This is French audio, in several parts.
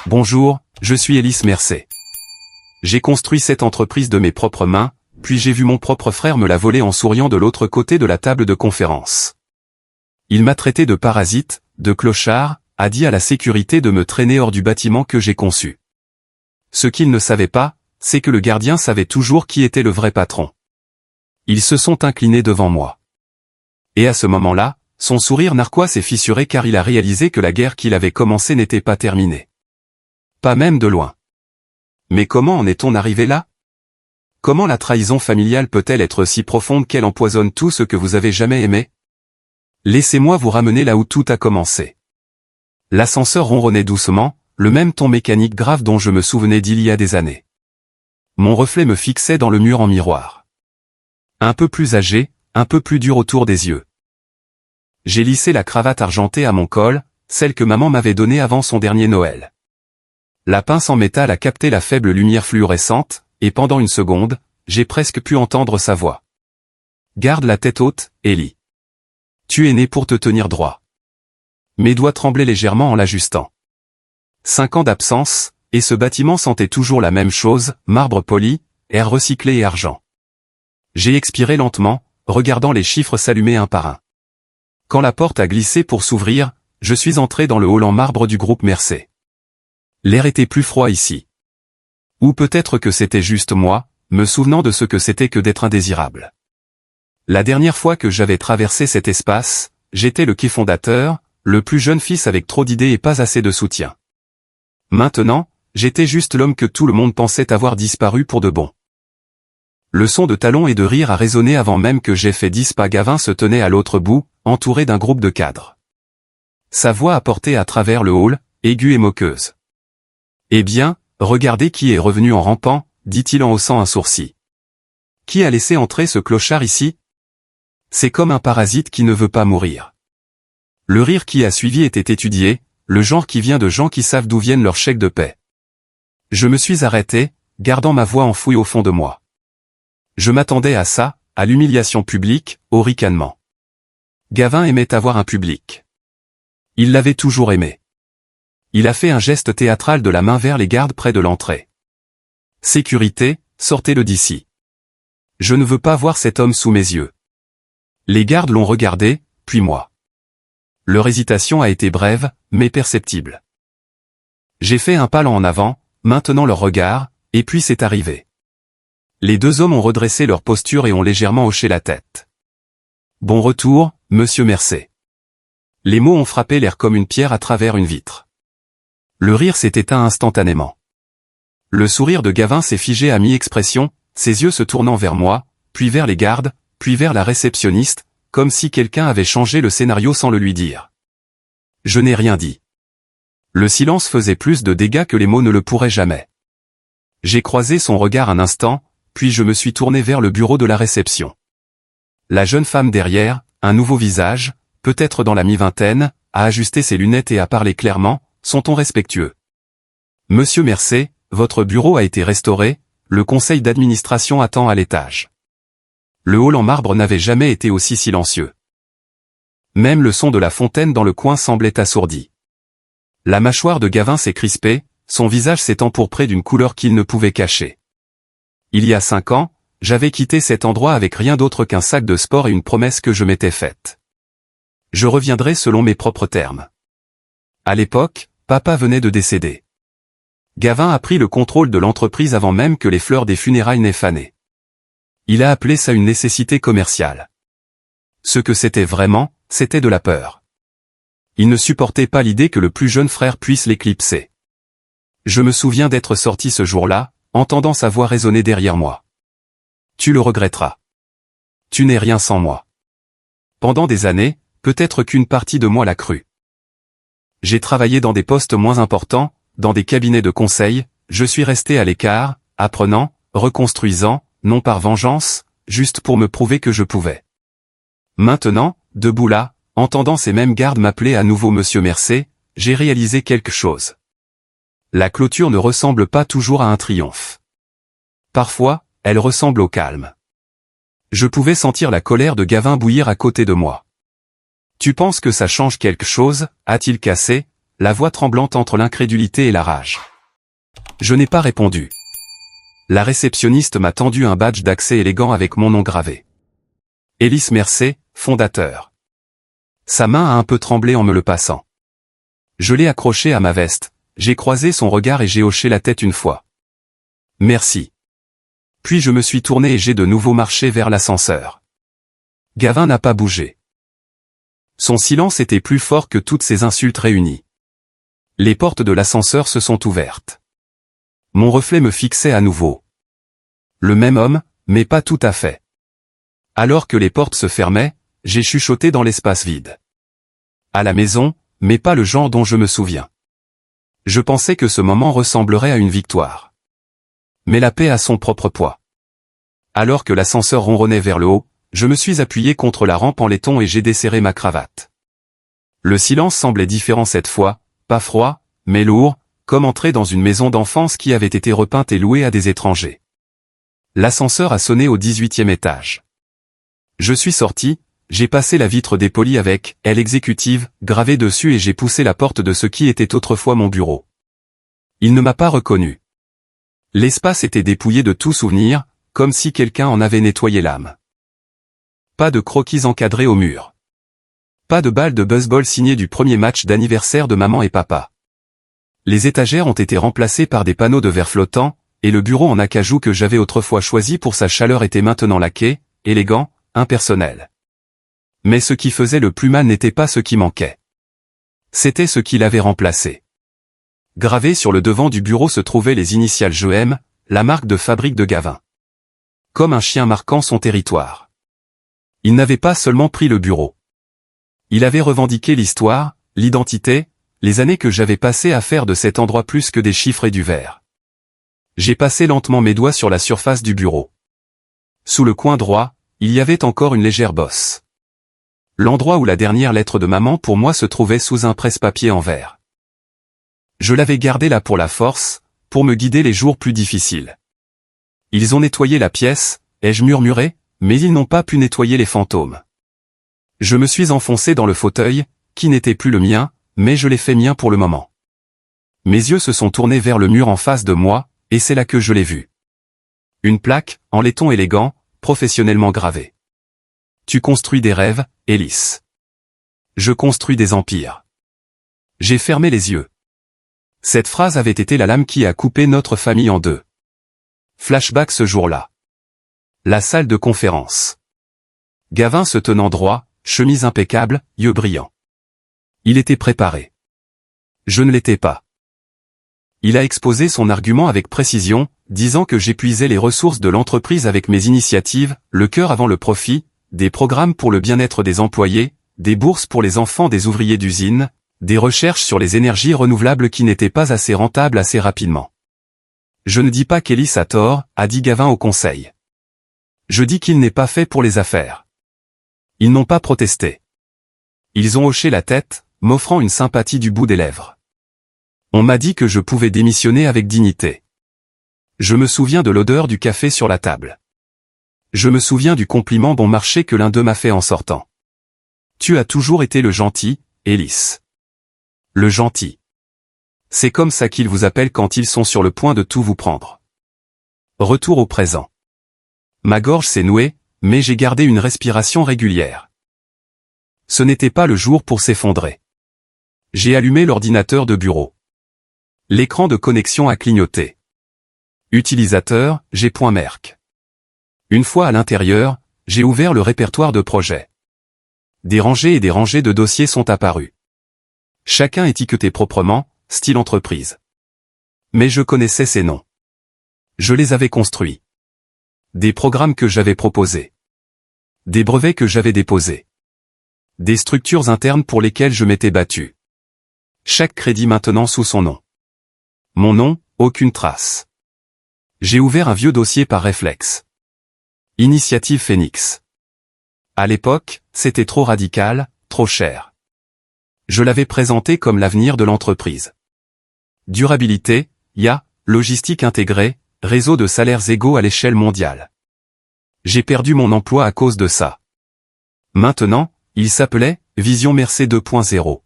Bonjour, je suis Ellis Mercé. J'ai construit cette entreprise de mes propres mains, puis j'ai vu mon propre frère me la voler en souriant de l'autre côté de la table de conférence. Il m'a traité de parasite, de clochard, a dit à la sécurité de me traîner hors du bâtiment que j'ai conçu. Ce qu'il ne savait pas, c'est que le gardien savait toujours qui était le vrai patron. Ils se sont inclinés devant moi. Et à ce moment-là, son sourire narquois s'est fissuré car il a réalisé que la guerre qu'il avait commencée n'était pas terminée. Pas même de loin. Mais comment en est-on arrivé là? Comment la trahison familiale peut-elle être si profonde qu'elle empoisonne tout ce que vous avez jamais aimé? Laissez-moi vous ramener là où tout a commencé. L'ascenseur ronronnait doucement, le même ton mécanique grave dont je me souvenais d'il y a des années. Mon reflet me fixait dans le mur en miroir. Un peu plus âgé, un peu plus dur autour des yeux. J'ai lissé la cravate argentée à mon col, celle que maman m'avait donnée avant son dernier Noël. La pince en métal a capté la faible lumière fluorescente, et pendant une seconde, j'ai presque pu entendre sa voix. Garde la tête haute, Ellie. Tu es né pour te tenir droit. Mes doigts tremblaient légèrement en l'ajustant. 5 ans d'absence, et ce bâtiment sentait toujours la même chose, marbre poli, air recyclé et argent. J'ai expiré lentement, regardant les chiffres s'allumer un par un. Quand la porte a glissé pour s'ouvrir, je suis entré dans le hall en marbre du groupe Mercé. L'air était plus froid ici. Ou peut-être que c'était juste moi, me souvenant de ce que c'était que d'être indésirable. La dernière fois que j'avais traversé cet espace, j'étais le quai fondateur, le plus jeune fils avec trop d'idées et pas assez de soutien. Maintenant, j'étais juste l'homme que tout le monde pensait avoir disparu pour de bon. Le son de talons et de rire a résonné avant même que j'aie fait 10 pas. Gavin se tenait à l'autre bout, entouré d'un groupe de cadres. Sa voix a porté à travers le hall, aiguë et moqueuse. Eh bien, regardez qui est revenu en rampant, dit-il en haussant un sourcil. Qui a laissé entrer ce clochard ici? C'est comme un parasite qui ne veut pas mourir. Le rire qui a suivi était étudié, le genre qui vient de gens qui savent d'où viennent leurs chèques de paie. Je me suis arrêté, gardant ma voix enfouie au fond de moi. Je m'attendais à ça, à l'humiliation publique, au ricanement. Gavin aimait avoir un public. Il l'avait toujours aimé. Il a fait un geste théâtral de la main vers les gardes près de l'entrée. Sécurité, sortez-le d'ici. Je ne veux pas voir cet homme sous mes yeux. Les gardes l'ont regardé, puis moi. Leur hésitation a été brève, mais perceptible. J'ai fait un pas en avant, maintenant leur regard, et puis c'est arrivé. Les deux hommes ont redressé leur posture et ont légèrement hoché la tête. Bon retour, monsieur Mercé. Les mots ont frappé l'air comme une pierre à travers une vitre. Le rire s'est éteint instantanément. Le sourire de Gavin s'est figé à mi-expression, ses yeux se tournant vers moi, puis vers les gardes, puis vers la réceptionniste, comme si quelqu'un avait changé le scénario sans le lui dire. Je n'ai rien dit. Le silence faisait plus de dégâts que les mots ne le pourraient jamais. J'ai croisé son regard un instant, puis je me suis tourné vers le bureau de la réception. La jeune femme derrière, un nouveau visage, peut-être dans la mi-vingtaine, a ajusté ses lunettes et a parlé clairement, son ton respectueux. Monsieur Mercé, votre bureau a été restauré, le conseil d'administration attend à l'étage. Le hall en marbre n'avait jamais été aussi silencieux. Même le son de la fontaine dans le coin semblait assourdi. La mâchoire de Gavin s'est crispée, son visage s'est empourpré d'une couleur qu'il ne pouvait cacher. Il y a 5 ans, j'avais quitté cet endroit avec rien d'autre qu'un sac de sport et une promesse que je m'étais faite. Je reviendrai selon mes propres termes. À l'époque, papa venait de décéder. Gavin a pris le contrôle de l'entreprise avant même que les fleurs des funérailles n'aient fané. Il a appelé ça une nécessité commerciale. Ce que c'était vraiment, c'était de la peur. Il ne supportait pas l'idée que le plus jeune frère puisse l'éclipser. Je me souviens d'être sorti ce jour-là, entendant sa voix résonner derrière moi. Tu le regretteras. Tu n'es rien sans moi. Pendant des années, peut-être qu'une partie de moi l'a cru. J'ai travaillé dans des postes moins importants, dans des cabinets de conseil, je suis resté à l'écart, apprenant, reconstruisant, non par vengeance, juste pour me prouver que je pouvais. Maintenant, debout là, entendant ces mêmes gardes m'appeler à nouveau monsieur Mercé, j'ai réalisé quelque chose. La clôture ne ressemble pas toujours à un triomphe. Parfois, elle ressemble au calme. Je pouvais sentir la colère de Gavin bouillir à côté de moi. Tu penses que ça change quelque chose, a-t-il cassé, la voix tremblante entre l'incrédulité et la rage. Je n'ai pas répondu. La réceptionniste m'a tendu un badge d'accès élégant avec mon nom gravé. Ellis Mercé, fondateur. Sa main a un peu tremblé en me le passant. Je l'ai accroché à ma veste, j'ai croisé son regard et j'ai hoché la tête une fois. Merci. Puis je me suis tourné et j'ai de nouveau marché vers l'ascenseur. Gavin n'a pas bougé. Son silence était plus fort que toutes ces insultes réunies. Les portes de l'ascenseur se sont ouvertes. Mon reflet me fixait à nouveau. Le même homme, mais pas tout à fait. Alors que les portes se fermaient, j'ai chuchoté dans l'espace vide. À la maison, mais pas le genre dont je me souviens. Je pensais que ce moment ressemblerait à une victoire. Mais la paix a son propre poids. Alors que l'ascenseur ronronnait vers le haut, je me suis appuyé contre la rampe en laiton et j'ai desserré ma cravate. Le silence semblait différent cette fois, pas froid, mais lourd, comme entrer dans une maison d'enfance qui avait été repeinte et louée à des étrangers. L'ascenseur a sonné au 18e étage. Je suis sorti, j'ai passé la vitre dépolie avec « L exécutive » gravée dessus et j'ai poussé la porte de ce qui était autrefois mon bureau. Il ne m'a pas reconnu. L'espace était dépouillé de tout souvenir, comme si quelqu'un en avait nettoyé l'âme. Pas de croquis encadrés au mur. Pas de balle de baseball signée du premier match d'anniversaire de maman et papa. Les étagères ont été remplacées par des panneaux de verre flottants, et le bureau en acajou que j'avais autrefois choisi pour sa chaleur était maintenant laqué, élégant, impersonnel. Mais ce qui faisait le plus mal n'était pas ce qui manquait. C'était ce qui l'avait remplacé. Gravé sur le devant du bureau se trouvaient les initiales GEM, la marque de fabrique de Gavin. Comme un chien marquant son territoire. Il n'avait pas seulement pris le bureau. Il avait revendiqué l'histoire, l'identité, les années que j'avais passées à faire de cet endroit plus que des chiffres et du verre. J'ai passé lentement mes doigts sur la surface du bureau. Sous le coin droit, il y avait encore une légère bosse. L'endroit où la dernière lettre de maman pour moi se trouvait sous un presse-papier en verre. Je l'avais gardé là pour la force, pour me guider les jours plus difficiles. Ils ont nettoyé la pièce, ai-je murmuré, mais ils n'ont pas pu nettoyer les fantômes. Je me suis enfoncé dans le fauteuil, qui n'était plus le mien, mais je l'ai fait mien pour le moment. Mes yeux se sont tournés vers le mur en face de moi, et c'est là que je l'ai vu. Une plaque, en laiton élégant, professionnellement gravée. Tu construis des rêves, Ellis. Je construis des empires. J'ai fermé les yeux. Cette phrase avait été la lame qui a coupé notre famille en deux. Flashback ce jour-là. La salle de conférence. Gavin se tenant droit, chemise impeccable, yeux brillants. Il était préparé. Je ne l'étais pas. Il a exposé son argument avec précision, disant que j'épuisais les ressources de l'entreprise avec mes initiatives, le cœur avant le profit, des programmes pour le bien-être des employés, des bourses pour les enfants des ouvriers d'usine, des recherches sur les énergies renouvelables qui n'étaient pas assez rentables assez rapidement. Je ne dis pas qu'Ellis a tort, a dit Gavin au conseil. Je dis qu'il n'est pas fait pour les affaires. Ils n'ont pas protesté. Ils ont hoché la tête, m'offrant une sympathie du bout des lèvres. On m'a dit que je pouvais démissionner avec dignité. Je me souviens de l'odeur du café sur la table. Je me souviens du compliment bon marché que l'un d'eux m'a fait en sortant. Tu as toujours été le gentil, Ellis. Le gentil. C'est comme ça qu'ils vous appellent quand ils sont sur le point de tout vous prendre. Retour au présent. Ma gorge s'est nouée, mais j'ai gardé une respiration régulière. Ce n'était pas le jour pour s'effondrer. J'ai allumé l'ordinateur de bureau. L'écran de connexion a clignoté. Utilisateur, G.Merc. Une fois à l'intérieur, j'ai ouvert le répertoire de projets. Des rangées et des rangées de dossiers sont apparus. Chacun étiqueté proprement, style entreprise. Mais je connaissais ces noms. Je les avais construits. Des programmes que j'avais proposés. Des brevets que j'avais déposés. Des structures internes pour lesquelles je m'étais battu. Chaque crédit maintenant sous son nom. Mon nom, aucune trace. J'ai ouvert un vieux dossier par réflexe. Initiative Phoenix. À l'époque, c'était trop radical, trop cher. Je l'avais présenté comme l'avenir de l'entreprise. Durabilité, IA, logistique intégrée, réseau de salaires égaux à l'échelle mondiale. J'ai perdu mon emploi à cause de ça. Maintenant, il s'appelait Vision Mercé 2.0.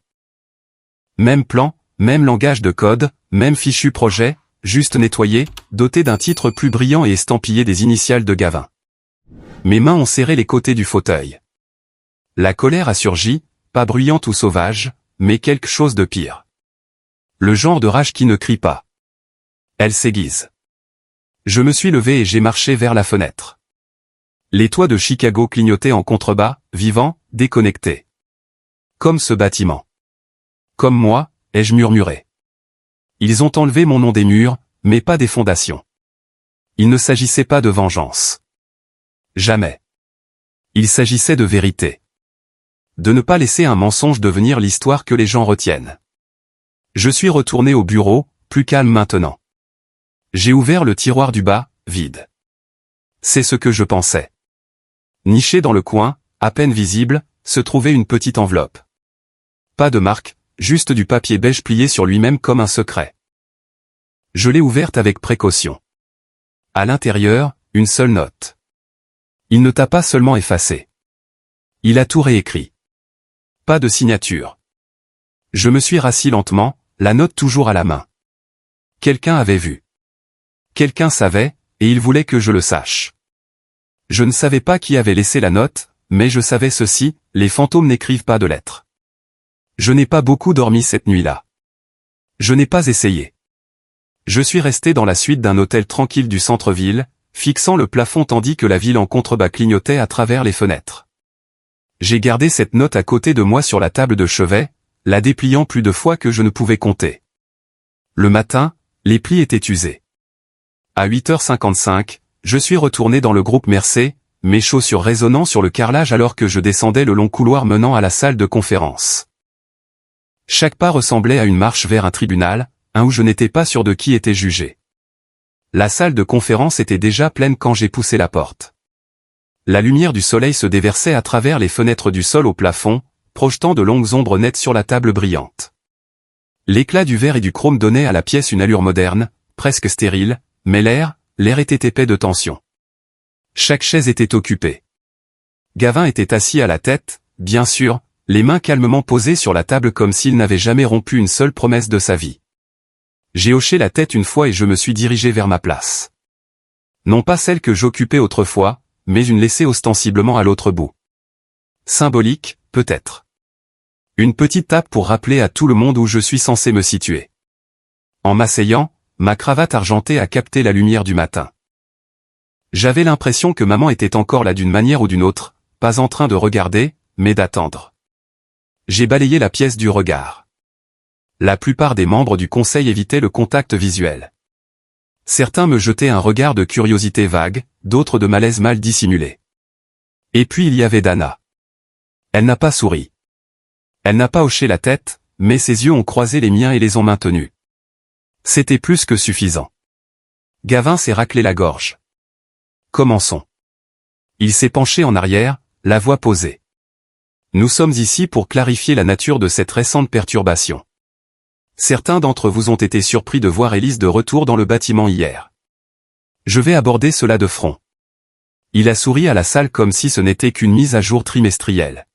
Même plan, même langage de code, même fichu projet, juste nettoyé, doté d'un titre plus brillant et estampillé des initiales de Gavin. Mes mains ont serré les côtés du fauteuil. La colère a surgi, pas bruyante ou sauvage, mais quelque chose de pire. Le genre de rage qui ne crie pas. Elle s'aiguise. Je me suis levé et j'ai marché vers la fenêtre. Les toits de Chicago clignotaient en contrebas, vivants, déconnectés. Comme ce bâtiment. Comme moi, ai-je murmuré. Ils ont enlevé mon nom des murs, mais pas des fondations. Il ne s'agissait pas de vengeance. Jamais. Il s'agissait de vérité. De ne pas laisser un mensonge devenir l'histoire que les gens retiennent. Je suis retourné au bureau, plus calme maintenant. J'ai ouvert le tiroir du bas, vide. C'est ce que je pensais. Nichée dans le coin, à peine visible, se trouvait une petite enveloppe. Pas de marque, juste du papier beige plié sur lui-même comme un secret. Je l'ai ouverte avec précaution. À l'intérieur, une seule note. Il ne t'a pas seulement effacé. Il a tout réécrit. Pas de signature. Je me suis rassis lentement, la note toujours à la main. Quelqu'un avait vu. Quelqu'un savait, et il voulait que je le sache. Je ne savais pas qui avait laissé la note, mais je savais ceci, les fantômes n'écrivent pas de lettres. Je n'ai pas beaucoup dormi cette nuit-là. Je n'ai pas essayé. Je suis resté dans la suite d'un hôtel tranquille du centre-ville, fixant le plafond tandis que la ville en contrebas clignotait à travers les fenêtres. J'ai gardé cette note à côté de moi sur la table de chevet, la dépliant plus de fois que je ne pouvais compter. Le matin, les plis étaient usés. À 8h55, je suis retourné dans le groupe Mercé, mes chaussures résonnant sur le carrelage alors que je descendais le long couloir menant à la salle de conférence. Chaque pas ressemblait à une marche vers un tribunal, où je n'étais pas sûr de qui était jugé. La salle de conférence était déjà pleine quand j'ai poussé la porte. La lumière du soleil se déversait à travers les fenêtres du sol au plafond, projetant de longues ombres nettes sur la table brillante. L'éclat du verre et du chrome donnait à la pièce une allure moderne, presque stérile, mais l'air était épais de tension. Chaque chaise était occupée. Gavin était assis à la tête, bien sûr, les mains calmement posées sur la table comme s'il n'avait jamais rompu une seule promesse de sa vie. J'ai hoché la tête une fois et je me suis dirigé vers ma place. Non pas celle que j'occupais autrefois, mais une laissée ostensiblement à l'autre bout. Symbolique, peut-être. Une petite table pour rappeler à tout le monde où je suis censé me situer. En m'asseyant, ma cravate argentée a capté la lumière du matin. J'avais l'impression que maman était encore là d'une manière ou d'une autre, pas en train de regarder, mais d'attendre. J'ai balayé la pièce du regard. La plupart des membres du conseil évitaient le contact visuel. Certains me jetaient un regard de curiosité vague, d'autres de malaise mal dissimulé. Et puis il y avait Dana. Elle n'a pas souri. Elle n'a pas hoché la tête, mais ses yeux ont croisé les miens et les ont maintenus. C'était plus que suffisant. Gavin s'est raclé la gorge. Commençons. Il s'est penché en arrière, la voix posée. Nous sommes ici pour clarifier la nature de cette récente perturbation. Certains d'entre vous ont été surpris de voir Élise de retour dans le bâtiment hier. Je vais aborder cela de front. Il a souri à la salle comme si ce n'était qu'une mise à jour trimestrielle.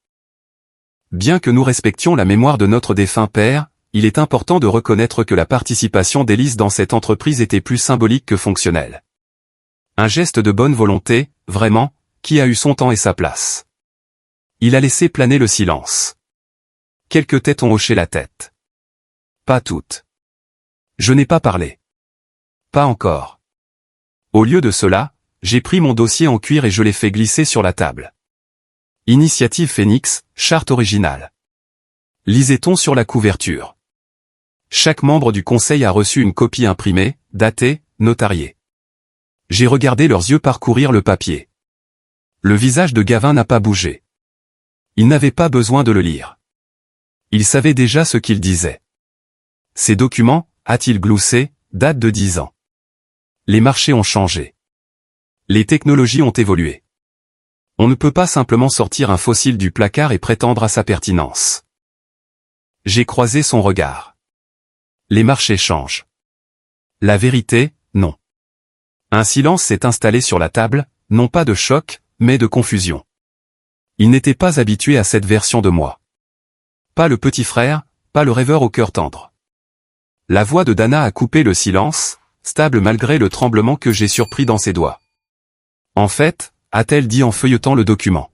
Bien que nous respections la mémoire de notre défunt père, il est important de reconnaître que la participation d'Élise dans cette entreprise était plus symbolique que fonctionnelle. Un geste de bonne volonté, vraiment, qui a eu son temps et sa place. Il a laissé planer le silence. Quelques têtes ont hoché la tête. Pas toutes. Je n'ai pas parlé. Pas encore. Au lieu de cela, j'ai pris mon dossier en cuir et je l'ai fait glisser sur la table. Initiative Phoenix, charte originale. Lisait-on sur la couverture. Chaque membre du conseil a reçu une copie imprimée, datée, notariée. J'ai regardé leurs yeux parcourir le papier. Le visage de Gavin n'a pas bougé. Il n'avait pas besoin de le lire. Il savait déjà ce qu'il disait. Ces documents, a-t-il gloussé, datent de 10 ans. Les marchés ont changé. Les technologies ont évolué. On ne peut pas simplement sortir un fossile du placard et prétendre à sa pertinence. J'ai croisé son regard. Les marchés changent. La vérité, non. Un silence s'est installé sur la table, non pas de choc, mais de confusion. Il n'était pas habitué à cette version de moi. Pas le petit frère, pas le rêveur au cœur tendre. La voix de Dana a coupé le silence, stable malgré le tremblement que j'ai surpris dans ses doigts. En fait, a-t-elle dit en feuilletant le document.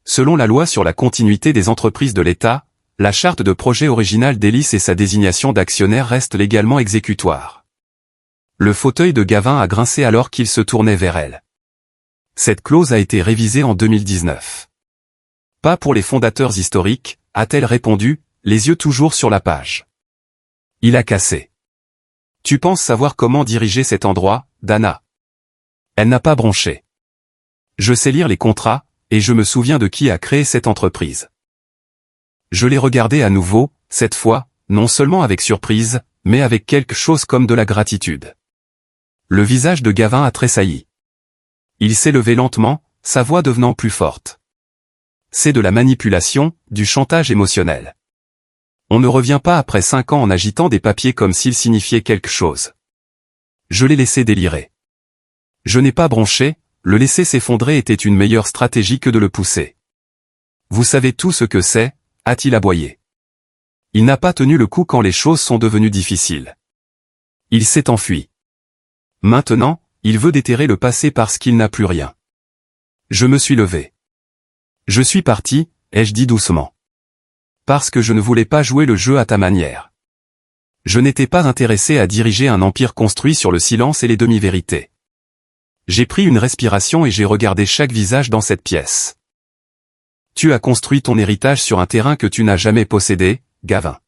Selon la loi sur la continuité des entreprises de l'État, la charte de projet originale d'Hélice et sa désignation d'actionnaire restent légalement exécutoires. Le fauteuil de Gavin a grincé alors qu'il se tournait vers elle. Cette clause a été révisée en 2019. Pas pour les fondateurs historiques, a-t-elle répondu, les yeux toujours sur la page. Il a cassé. Tu penses savoir comment diriger cet endroit, Dana? Elle n'a pas bronché. Je sais lire les contrats, et je me souviens de qui a créé cette entreprise. Je l'ai regardé à nouveau, cette fois, non seulement avec surprise, mais avec quelque chose comme de la gratitude. Le visage de Gavin a tressailli. Il s'est levé lentement, sa voix devenant plus forte. C'est de la manipulation, du chantage émotionnel. On ne revient pas après 5 ans en agitant des papiers comme s'ils signifiaient quelque chose. Je l'ai laissé délirer. Je n'ai pas bronché, le laisser s'effondrer était une meilleure stratégie que de le pousser. Vous savez tout ce que c'est, a-t-il aboyé. Il n'a pas tenu le coup quand les choses sont devenues difficiles. Il s'est enfui. Maintenant, il veut déterrer le passé parce qu'il n'a plus rien. Je me suis levé. Je suis parti, ai-je dit doucement. Parce que je ne voulais pas jouer le jeu à ta manière. Je n'étais pas intéressé à diriger un empire construit sur le silence et les demi-vérités. J'ai pris une respiration et j'ai regardé chaque visage dans cette pièce. Tu as construit ton héritage sur un terrain que tu n'as jamais possédé, Gavin.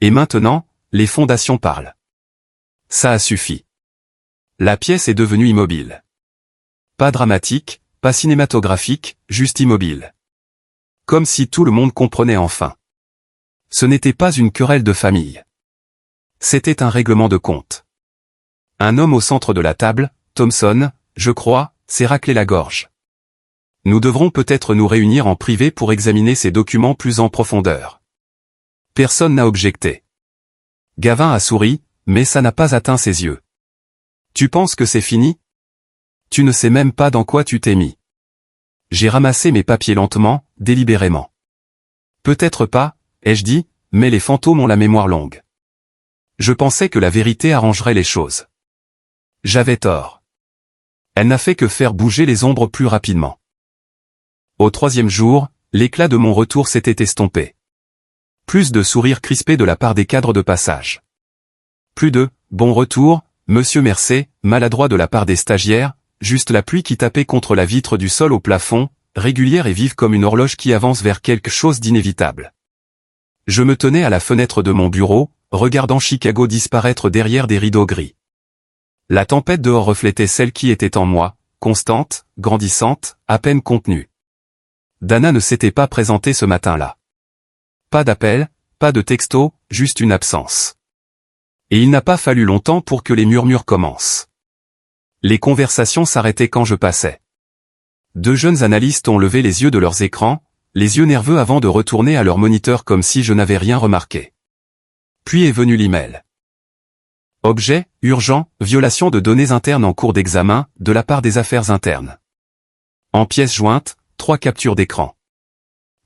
Et maintenant, les fondations parlent. Ça a suffi. La pièce est devenue immobile. Pas dramatique, pas cinématographique, juste immobile. Comme si tout le monde comprenait enfin. Ce n'était pas une querelle de famille. C'était un règlement de compte. Un homme au centre de la table, Thomson, je crois, s'est raclé la gorge. Nous devrons peut-être nous réunir en privé pour examiner ces documents plus en profondeur. Personne n'a objecté. Gavin a souri, mais ça n'a pas atteint ses yeux. Tu penses que c'est fini? Tu ne sais même pas dans quoi tu t'es mis. J'ai ramassé mes papiers lentement, délibérément. Peut-être pas, ai-je dit, mais les fantômes ont la mémoire longue. Je pensais que la vérité arrangerait les choses. J'avais tort. Elle n'a fait que faire bouger les ombres plus rapidement. Au 3e jour, l'éclat de mon retour s'était estompé. Plus de sourires crispés de la part des cadres de passage. Plus de « bon retour », Monsieur Mercé, maladroit de la part des stagiaires, juste la pluie qui tapait contre la vitre du sol au plafond, régulière et vive comme une horloge qui avance vers quelque chose d'inévitable. Je me tenais à la fenêtre de mon bureau, regardant Chicago disparaître derrière des rideaux gris. La tempête dehors reflétait celle qui était en moi, constante, grandissante, à peine contenue. Dana ne s'était pas présentée ce matin-là. Pas d'appel, pas de texto, juste une absence. Et il n'a pas fallu longtemps pour que les murmures commencent. Les conversations s'arrêtaient quand je passais. 2 jeunes analystes ont levé les yeux de leurs écrans, les yeux nerveux avant de retourner à leur moniteur comme si je n'avais rien remarqué. Puis est venu l'email. Objet, urgent, violation de données internes en cours d'examen, de la part des affaires internes. En pièces jointes, 3 captures d'écran.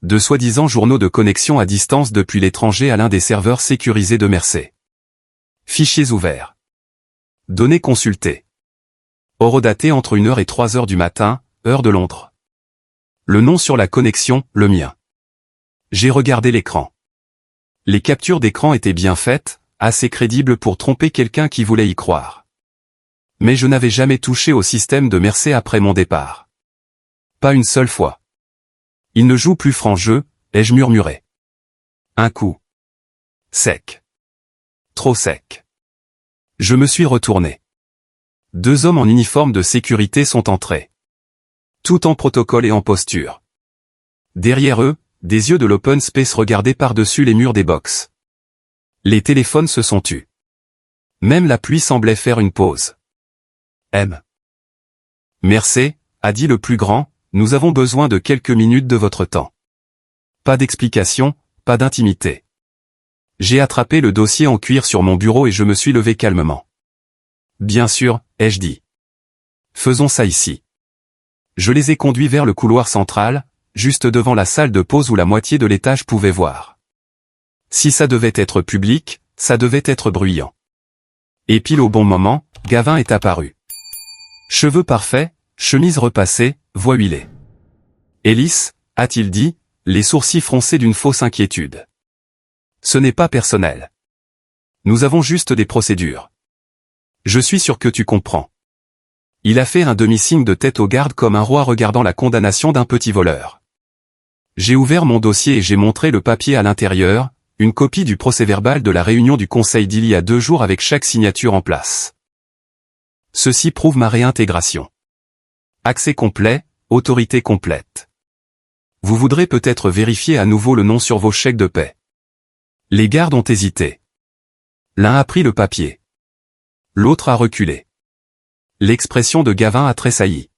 De soi-disant journaux de connexion à distance depuis l'étranger à l'un des serveurs sécurisés de Mercé. Fichiers ouverts. Données consultées. Horodaté entre 1h et 3h du matin, heure de Londres. Le nom sur la connexion, le mien. J'ai regardé l'écran. Les captures d'écran étaient bien faites, assez crédibles pour tromper quelqu'un qui voulait y croire. Mais je n'avais jamais touché au système de Mercé après mon départ. Pas une seule fois. Il ne joue plus franc jeu, ai-je murmuré. Un coup. Sec. Trop sec. Je me suis retourné. 2 hommes en uniforme de sécurité sont entrés. Tout en protocole et en posture. Derrière eux, des yeux de l'open space regardaient par-dessus les murs des box. Les téléphones se sont tus. Même la pluie semblait faire une pause. M. Mercé, a dit le plus grand, nous avons besoin de quelques minutes de votre temps. Pas d'explication, pas d'intimité. J'ai attrapé le dossier en cuir sur mon bureau et je me suis levé calmement. Bien sûr, ai-je dit. Faisons ça ici. Je les ai conduits vers le couloir central, juste devant la salle de pause où la moitié de l'étage pouvait voir. Si ça devait être public, ça devait être bruyant. Et pile au bon moment, Gavin est apparu. Cheveux parfaits, chemise repassée, voix huilée. « Élise » a-t-il dit, les sourcils froncés d'une fausse inquiétude. « Ce n'est pas personnel. Nous avons juste des procédures. Je suis sûr que tu comprends. » Il a fait un demi-signe de tête au garde comme un roi regardant la condamnation d'un petit voleur. J'ai ouvert mon dossier et j'ai montré le papier à l'intérieur, une copie du procès-verbal de la réunion du conseil d'il y a 2 jours avec chaque signature en place. Ceci prouve ma réintégration. Accès complet, autorité complète. Vous voudrez peut-être vérifier à nouveau le nom sur vos chèques de paie. Les gardes ont hésité. L'un a pris le papier. L'autre a reculé. L'expression de Gavin a tressailli.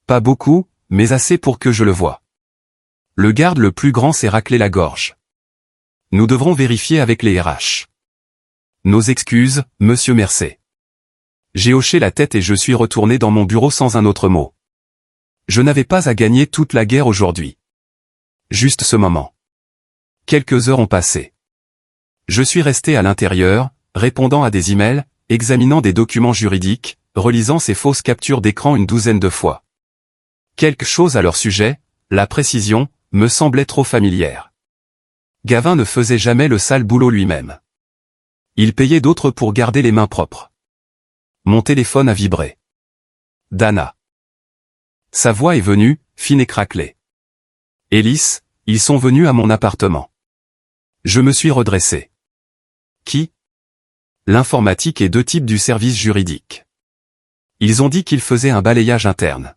Pas beaucoup, mais assez pour que je le voie. Le garde le plus grand s'est raclé la gorge. Nous devrons vérifier avec les RH. Nos excuses, monsieur Mercé. J'ai hoché la tête et je suis retourné dans mon bureau sans un autre mot. Je n'avais pas à gagner toute la guerre aujourd'hui. Juste ce moment. Quelques heures ont passé. Je suis resté à l'intérieur, répondant à des emails, examinant des documents juridiques, relisant ces fausses captures d'écran une 12aine de fois. Quelque chose à leur sujet, la précision, me semblait trop familière. Gavin ne faisait jamais le sale boulot lui-même. Il payait d'autres pour garder les mains propres. Mon téléphone a vibré. Dana. Sa voix est venue, fine et craquelée. Élise, ils sont venus à mon appartement. Je me suis redressé. Qui? L'informatique et 2 types du service juridique. Ils ont dit qu'ils faisaient un balayage interne.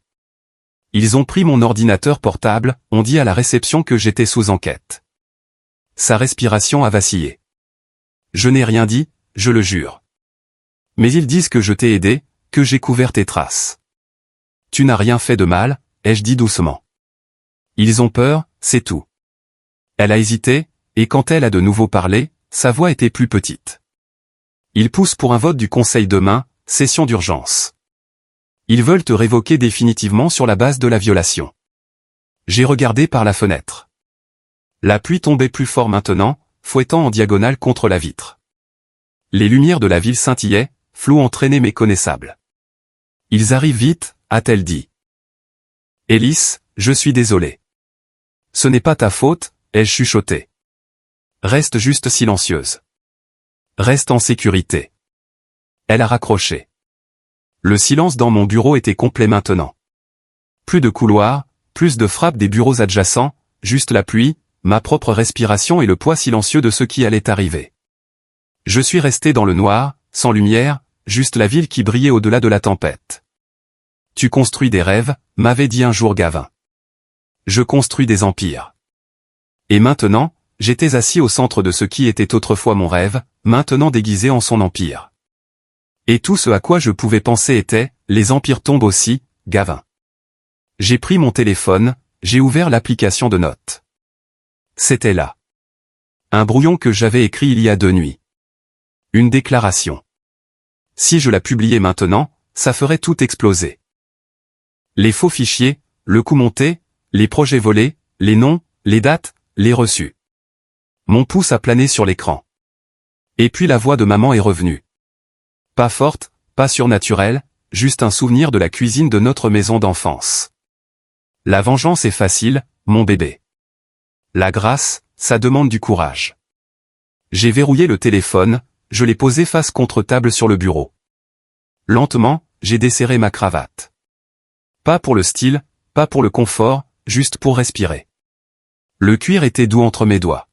Ils ont pris mon ordinateur portable, ont dit à la réception que j'étais sous enquête. Sa respiration a vacillé. Je n'ai rien dit, je le jure. Mais ils disent que je t'ai aidé, que j'ai couvert tes traces. Tu n'as rien fait de mal, ai-je dit doucement. Ils ont peur, c'est tout. Elle a hésité, et quand elle a de nouveau parlé, sa voix était plus petite. Ils poussent pour un vote du conseil demain, session d'urgence. Ils veulent te révoquer définitivement sur la base de la violation. J'ai regardé par la fenêtre. La pluie tombait plus fort maintenant, fouettant en diagonale contre la vitre. Les lumières de la ville scintillaient, flou entraîné méconnaissable. Ils arrivent vite, a-t-elle dit. Élise, je suis désolé. Ce n'est pas ta faute, ai-je chuchoté. Reste juste silencieuse. Reste en sécurité. Elle a raccroché. Le silence dans mon bureau était complet maintenant. Plus de couloirs, plus de frappes des bureaux adjacents, juste la pluie, ma propre respiration et le poids silencieux de ce qui allait arriver. Je suis resté dans le noir, sans lumière, juste la ville qui brillait au-delà de la tempête. Tu construis des rêves, m'avait dit un jour Gavin. Je construis des empires. Et maintenant, j'étais assis au centre de ce qui était autrefois mon rêve, maintenant déguisé en son empire. Et tout ce à quoi je pouvais penser était, les empires tombent aussi, Gavin. J'ai pris mon téléphone, j'ai ouvert l'application de notes. C'était là. Un brouillon que j'avais écrit il y a 2 nuits. Une déclaration. Si je la publiais maintenant, ça ferait tout exploser. Les faux fichiers, le coup monté, les projets volés, les noms, les dates, les reçus. Mon pouce a plané sur l'écran. Et puis la voix de maman est revenue. Pas forte, pas surnaturelle, juste un souvenir de la cuisine de notre maison d'enfance. La vengeance est facile, mon bébé. La grâce, ça demande du courage. J'ai verrouillé le téléphone, je l'ai posé face contre table sur le bureau. Lentement, j'ai desserré ma cravate. Pas pour le style, pas pour le confort, juste pour respirer. Le cuir était doux entre mes doigts.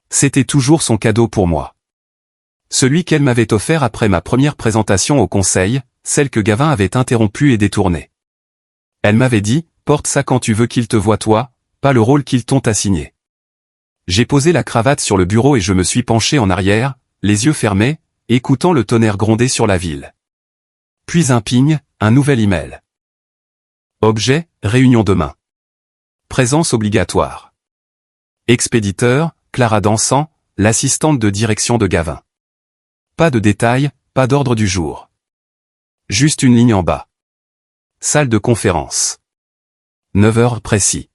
C'était toujours son cadeau pour moi. Celui qu'elle m'avait offert après ma première présentation au conseil, celle que Gavin avait interrompue et détournée. Elle m'avait dit, porte ça quand tu veux qu'il te voie toi, pas le rôle qu'ils t'ont assigné. J'ai posé la cravate sur le bureau et je me suis penché en arrière, les yeux fermés, écoutant le tonnerre gronder sur la ville. Puis un ping, un nouvel email. Objet, réunion demain. Présence obligatoire. Expéditeur, Clara Dansant, l'assistante de direction de Gavin. Pas de détails, pas d'ordre du jour. Juste une ligne en bas. Salle de conférence. 9 heures précis.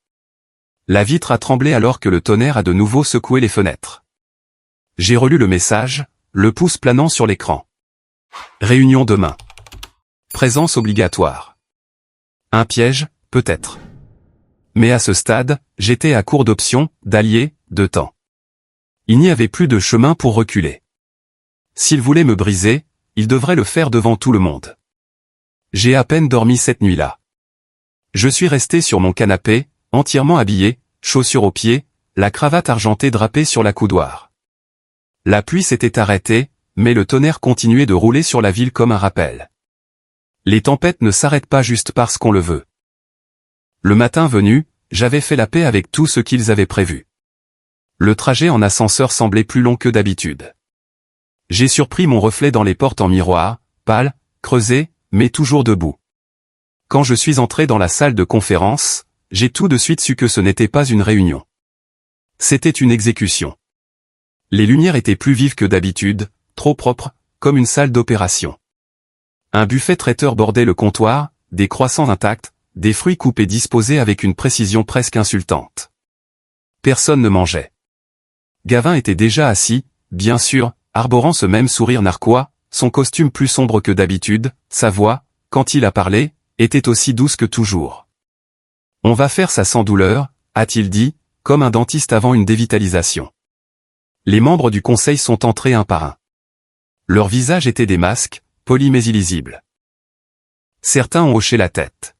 La vitre a tremblé alors que le tonnerre a de nouveau secoué les fenêtres. J'ai relu le message, le pouce planant sur l'écran. Réunion demain. Présence obligatoire. Un piège, peut-être. Mais à ce stade, j'étais à court d'options, d'alliés, de temps. Il n'y avait plus de chemin pour reculer. S'il voulait me briser, il devrait le faire devant tout le monde. J'ai à peine dormi cette nuit-là. Je suis resté sur mon canapé, entièrement habillé, chaussures aux pieds, la cravate argentée drapée sur la coudoir. La pluie s'était arrêtée, mais le tonnerre continuait de rouler sur la ville comme un rappel. Les tempêtes ne s'arrêtent pas juste parce qu'on le veut. Le matin venu, j'avais fait la paix avec tout ce qu'ils avaient prévu. Le trajet en ascenseur semblait plus long que d'habitude. J'ai surpris mon reflet dans les portes en miroir, pâle, creusé, mais toujours debout. Quand je suis entré dans la salle de conférence, j'ai tout de suite su que ce n'était pas une réunion. C'était une exécution. Les lumières étaient plus vives que d'habitude, trop propres, comme une salle d'opération. Un buffet traiteur bordait le comptoir, des croissants intacts, des fruits coupés disposés avec une précision presque insultante. Personne ne mangeait. Gavin était déjà assis, bien sûr, arborant ce même sourire narquois, son costume plus sombre que d'habitude, sa voix, quand il a parlé, était aussi douce que toujours. « On va faire ça sans douleur », a-t-il dit, comme un dentiste avant une dévitalisation. Les membres du conseil sont entrés un par un. Leurs visages étaient des masques, polis mais illisibles. Certains ont hoché la tête.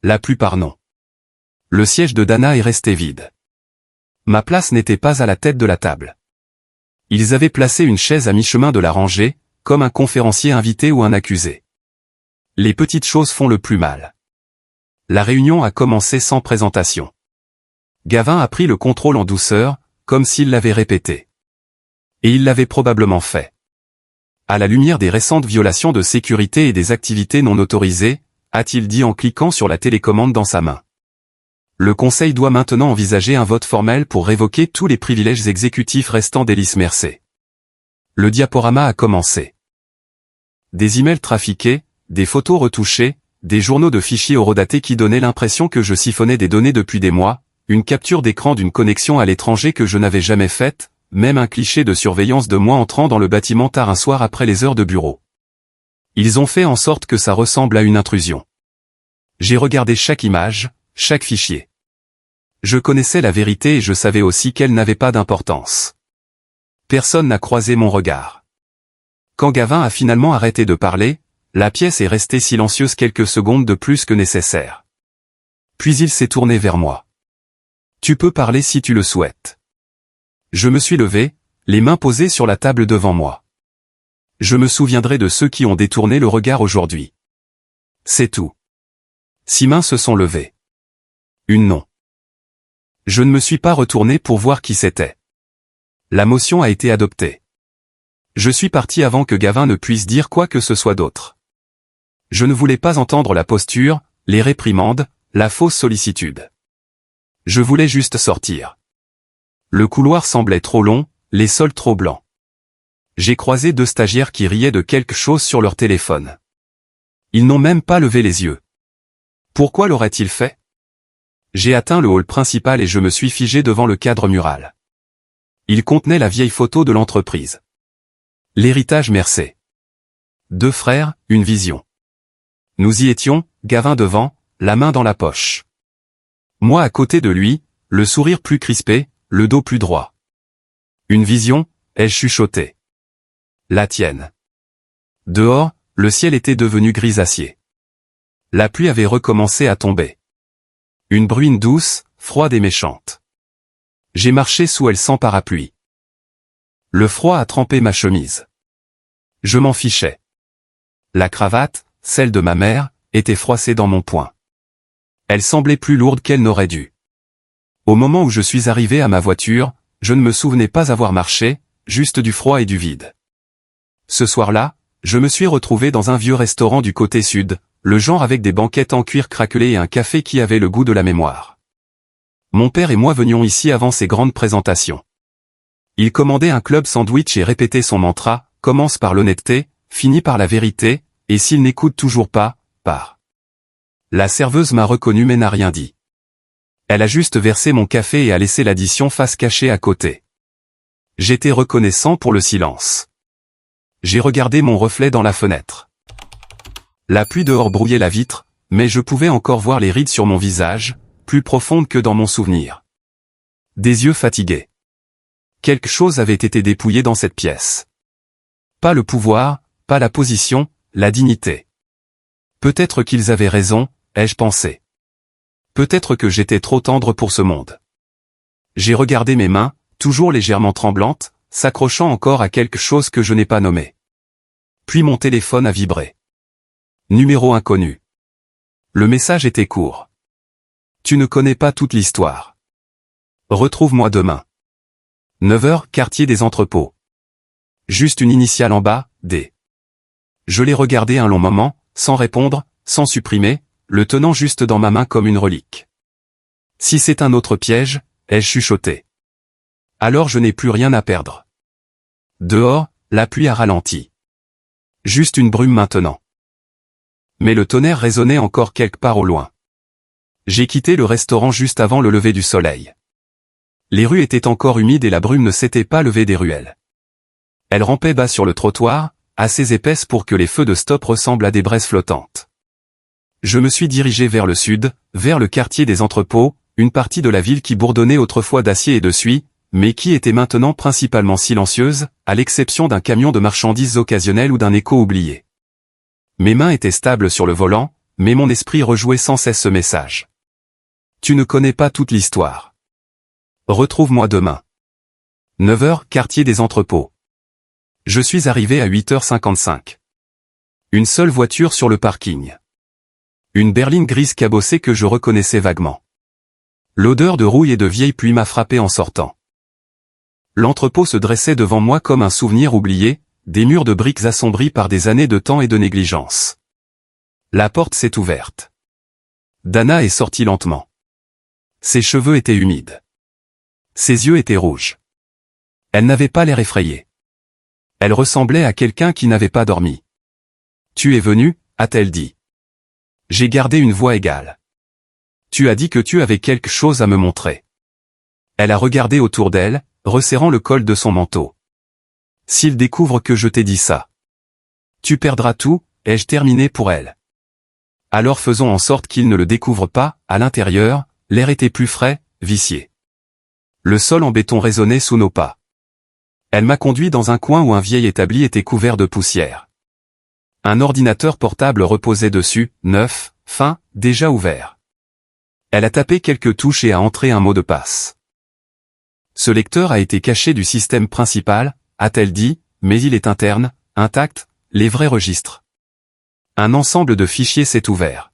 La plupart non. Le siège de Dana est resté vide. Ma place n'était pas à la tête de la table. Ils avaient placé une chaise à mi-chemin de la rangée, comme un conférencier invité ou un accusé. Les petites choses font le plus mal. La réunion a commencé sans présentation. Gavin a pris le contrôle en douceur, comme s'il l'avait répété. Et il l'avait probablement fait. À la lumière des récentes violations de sécurité et des activités non autorisées, a-t-il dit en cliquant sur la télécommande dans sa main. Le Conseil doit maintenant envisager un vote formel pour révoquer tous les privilèges exécutifs restants d'Ellis Mercé. Le diaporama a commencé. Des emails trafiqués, des photos retouchées, des journaux de fichiers horodatés qui donnaient l'impression que je siphonnais des données depuis des mois, une capture d'écran d'une connexion à l'étranger que je n'avais jamais faite, même un cliché de surveillance de moi entrant dans le bâtiment tard un soir après les heures de bureau. Ils ont fait en sorte que ça ressemble à une intrusion. J'ai regardé chaque image, chaque fichier. Je connaissais la vérité et je savais aussi qu'elle n'avait pas d'importance. Personne n'a croisé mon regard. Quand Gavin a finalement arrêté de parler, la pièce est restée silencieuse quelques secondes de plus que nécessaire. Puis il s'est tourné vers moi. « Tu peux parler si tu le souhaites. » Je me suis levé, les mains posées sur la table devant moi. Je me souviendrai de ceux qui ont détourné le regard aujourd'hui. C'est tout. 6 mains se sont levées. Une non. Je ne me suis pas retourné pour voir qui c'était. La motion a été adoptée. Je suis parti avant que Gavin ne puisse dire quoi que ce soit d'autre. Je ne voulais pas entendre la posture, les réprimandes, la fausse sollicitude. Je voulais juste sortir. Le couloir semblait trop long, les sols trop blancs. J'ai croisé 2 stagiaires qui riaient de quelque chose sur leur téléphone. Ils n'ont même pas levé les yeux. Pourquoi l'auraient-ils fait? J'ai atteint le hall principal et je me suis figé devant le cadre mural. Il contenait la vieille photo de l'entreprise. L'héritage Mercé. 2 frères, une vision. Nous y étions, Gavin devant, la main dans la poche. Moi à côté de lui, le sourire plus crispé, le dos plus droit. Une vision, ai-je chuchoté. La tienne. Dehors, le ciel était devenu grisacier. La pluie avait recommencé à tomber. Une bruine douce, froide et méchante. J'ai marché sous elle sans parapluie. Le froid a trempé ma chemise. Je m'en fichais. La cravate, celle de ma mère, était froissée dans mon poing. Elle semblait plus lourde qu'elle n'aurait dû. Au moment où je suis arrivé à ma voiture, je ne me souvenais pas avoir marché, juste du froid et du vide. Ce soir-là, je me suis retrouvé dans un vieux restaurant du côté sud, le genre avec des banquettes en cuir craquelé et un café qui avait le goût de la mémoire. Mon père et moi venions ici avant ses grandes présentations. Il commandait un club sandwich et répétait son mantra, commence par l'honnêteté, finit par la vérité, et s'il n'écoute toujours pas, part. La serveuse m'a reconnu mais n'a rien dit. Elle a juste versé mon café et a laissé l'addition face cachée à côté. J'étais reconnaissant pour le silence. J'ai regardé mon reflet dans la fenêtre. La pluie dehors brouillait la vitre, mais je pouvais encore voir les rides sur mon visage, plus profondes que dans mon souvenir. Des yeux fatigués. Quelque chose avait été dépouillé dans cette pièce. Pas le pouvoir, pas la position, la dignité. Peut-être qu'ils avaient raison, ai-je pensé. Peut-être que j'étais trop tendre pour ce monde. J'ai regardé mes mains, toujours légèrement tremblantes, s'accrochant encore à quelque chose que je n'ai pas nommé. Puis mon téléphone a vibré. Numéro inconnu. Le message était court. Tu ne connais pas toute l'histoire. Retrouve-moi demain. 9h, quartier des Entrepôts. Juste une initiale en bas, D. Je l'ai regardé un long moment, sans répondre, sans supprimer, le tenant juste dans ma main comme une relique. Si c'est un autre piège, ai-je chuchoté. Alors je n'ai plus rien à perdre. Dehors, la pluie a ralenti. Juste une brume maintenant. Mais le tonnerre résonnait encore quelque part au loin. J'ai quitté le restaurant juste avant le lever du soleil. Les rues étaient encore humides et la brume ne s'était pas levée des ruelles. Elle rampait bas sur le trottoir, assez épaisse pour que les feux de stop ressemblent à des braises flottantes. Je me suis dirigé vers le sud, vers le quartier des Entrepôts, une partie de la ville qui bourdonnait autrefois d'acier et de suie, mais qui était maintenant principalement silencieuse, à l'exception d'un camion de marchandises occasionnel ou d'un écho oublié. Mes mains étaient stables sur le volant, mais mon esprit rejouait sans cesse ce message. Tu ne connais pas toute l'histoire. Retrouve-moi demain. 9h, quartier des Entrepôts. Je suis arrivé à 8h55. Une seule voiture sur le parking. Une berline grise cabossée que je reconnaissais vaguement. L'odeur de rouille et de vieille pluie m'a frappé en sortant. L'entrepôt se dressait devant moi comme un souvenir oublié, des murs de briques assombris par des années de temps et de négligence. La porte s'est ouverte. Dana est sortie lentement. Ses cheveux étaient humides. Ses yeux étaient rouges. Elle n'avait pas l'air effrayée. Elle ressemblait à quelqu'un qui n'avait pas dormi. « Tu es venu » a-t-elle dit. J'ai gardé une voix égale. « Tu as dit que tu avais quelque chose à me montrer. » Elle a regardé autour d'elle, resserrant le col de son manteau. « S'il découvre que je t'ai dit ça. Tu perdras tout » ai-je terminé pour elle. Alors faisons en sorte qu'il ne le découvre pas, à l'intérieur, l'air était plus frais, vicié. Le sol en béton résonnait sous nos pas. Elle m'a conduit dans un coin où un vieil établi était couvert de poussière. Un ordinateur portable reposait dessus, neuf, fin, déjà ouvert. Elle a tapé quelques touches et a entré un mot de passe. Ce lecteur a été caché du système principal, a-t-elle dit, mais il est interne, intact, les vrais registres. Un ensemble de fichiers s'est ouvert.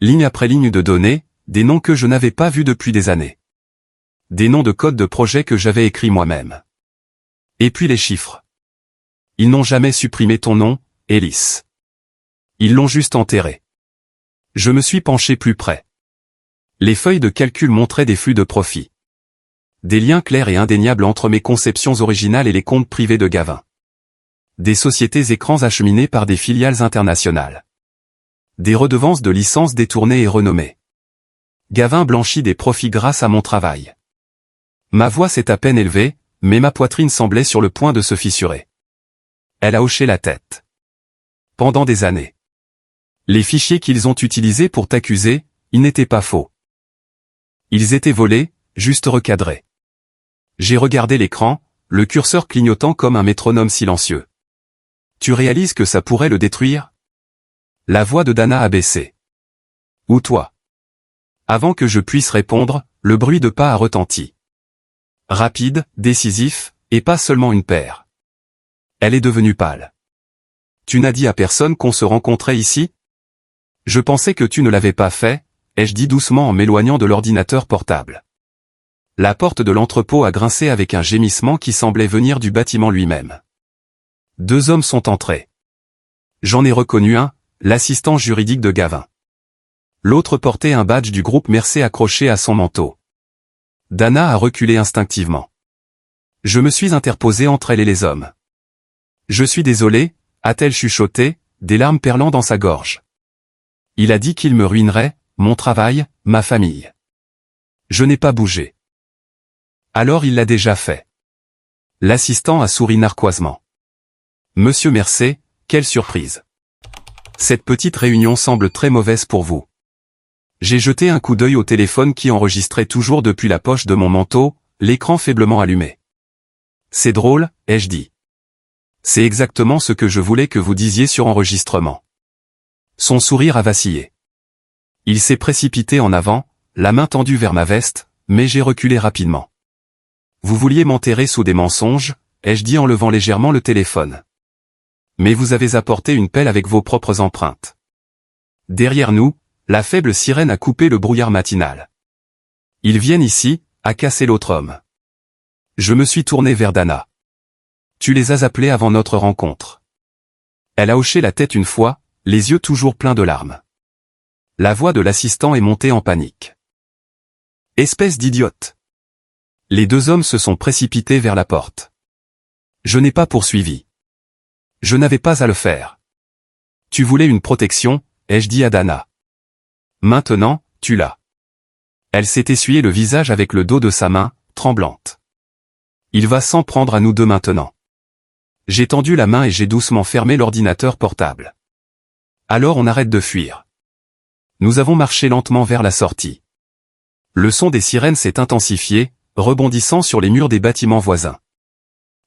Ligne après ligne de données, des noms que je n'avais pas vus depuis des années. Des noms de codes de projet que j'avais écrits moi-même. Et puis les chiffres. Ils n'ont jamais supprimé ton nom, Hélice. Ils l'ont juste enterré. Je me suis penché plus près. Les feuilles de calcul montraient des flux de profit. Des liens clairs et indéniables entre mes conceptions originales et les comptes privés de Gavin. Des sociétés écrans acheminées par des filiales internationales. Des redevances de licences détournées et renommées. Gavin blanchit des profits grâce à mon travail. Ma voix s'est à peine élevée, mais ma poitrine semblait sur le point de se fissurer. Elle a hoché la tête. Pendant des années. Les fichiers qu'ils ont utilisés pour t'accuser, ils n'étaient pas faux. Ils étaient volés, juste recadrés. J'ai regardé l'écran, le curseur clignotant comme un métronome silencieux. Tu réalises que ça pourrait le détruire? La voix de Dana a baissé. Ou toi? Avant que je puisse répondre, le bruit de pas a retenti. Rapide, décisif, et pas seulement une paire. Elle est devenue pâle. Tu n'as dit à personne qu'on se rencontrait ici? Je pensais que tu ne l'avais pas fait, ai-je dit doucement en m'éloignant de l'ordinateur portable. La porte de l'entrepôt a grincé avec un gémissement qui semblait venir du bâtiment lui-même. Deux hommes sont entrés. J'en ai reconnu un, l'assistant juridique de Gavin. L'autre portait un badge du groupe Mercé accroché à son manteau. Dana a reculé instinctivement. Je me suis interposé entre elle et les hommes. Je suis désolé, a-t-elle chuchoté, des larmes perlant dans sa gorge. Il a dit qu'il me ruinerait, mon travail, ma famille. Je n'ai pas bougé. Alors il l'a déjà fait. L'assistant a souri narquoisement. Monsieur Mercey, quelle surprise. Cette petite réunion semble très mauvaise pour vous. J'ai jeté un coup d'œil au téléphone qui enregistrait toujours depuis la poche de mon manteau, l'écran faiblement allumé. C'est drôle, ai-je dit. C'est exactement ce que je voulais que vous disiez sur enregistrement. Son sourire a vacillé. Il s'est précipité en avant, la main tendue vers ma veste, mais j'ai reculé rapidement. Vous vouliez m'enterrer sous des mensonges, ai-je dit en levant légèrement le téléphone. Mais vous avez apporté une pelle avec vos propres empreintes. Derrière nous, la faible sirène a coupé le brouillard matinal. Ils viennent ici, a cassé l'autre homme. Je me suis tourné vers Dana. Tu les as appelés avant notre rencontre. Elle a hoché la tête une fois, les yeux toujours pleins de larmes. La voix de l'assistant est montée en panique. Espèce d'idiote. Les deux hommes se sont précipités vers la porte. Je n'ai pas poursuivi. Je n'avais pas à le faire. Tu voulais une protection, ai-je dit à Dana. Maintenant, tu l'as. Elle s'est essuyé le visage avec le dos de sa main, tremblante. Il va s'en prendre à nous deux maintenant. J'ai tendu la main et j'ai doucement fermé l'ordinateur portable. Alors on arrête de fuir. Nous avons marché lentement vers la sortie. Le son des sirènes s'est intensifié, rebondissant sur les murs des bâtiments voisins.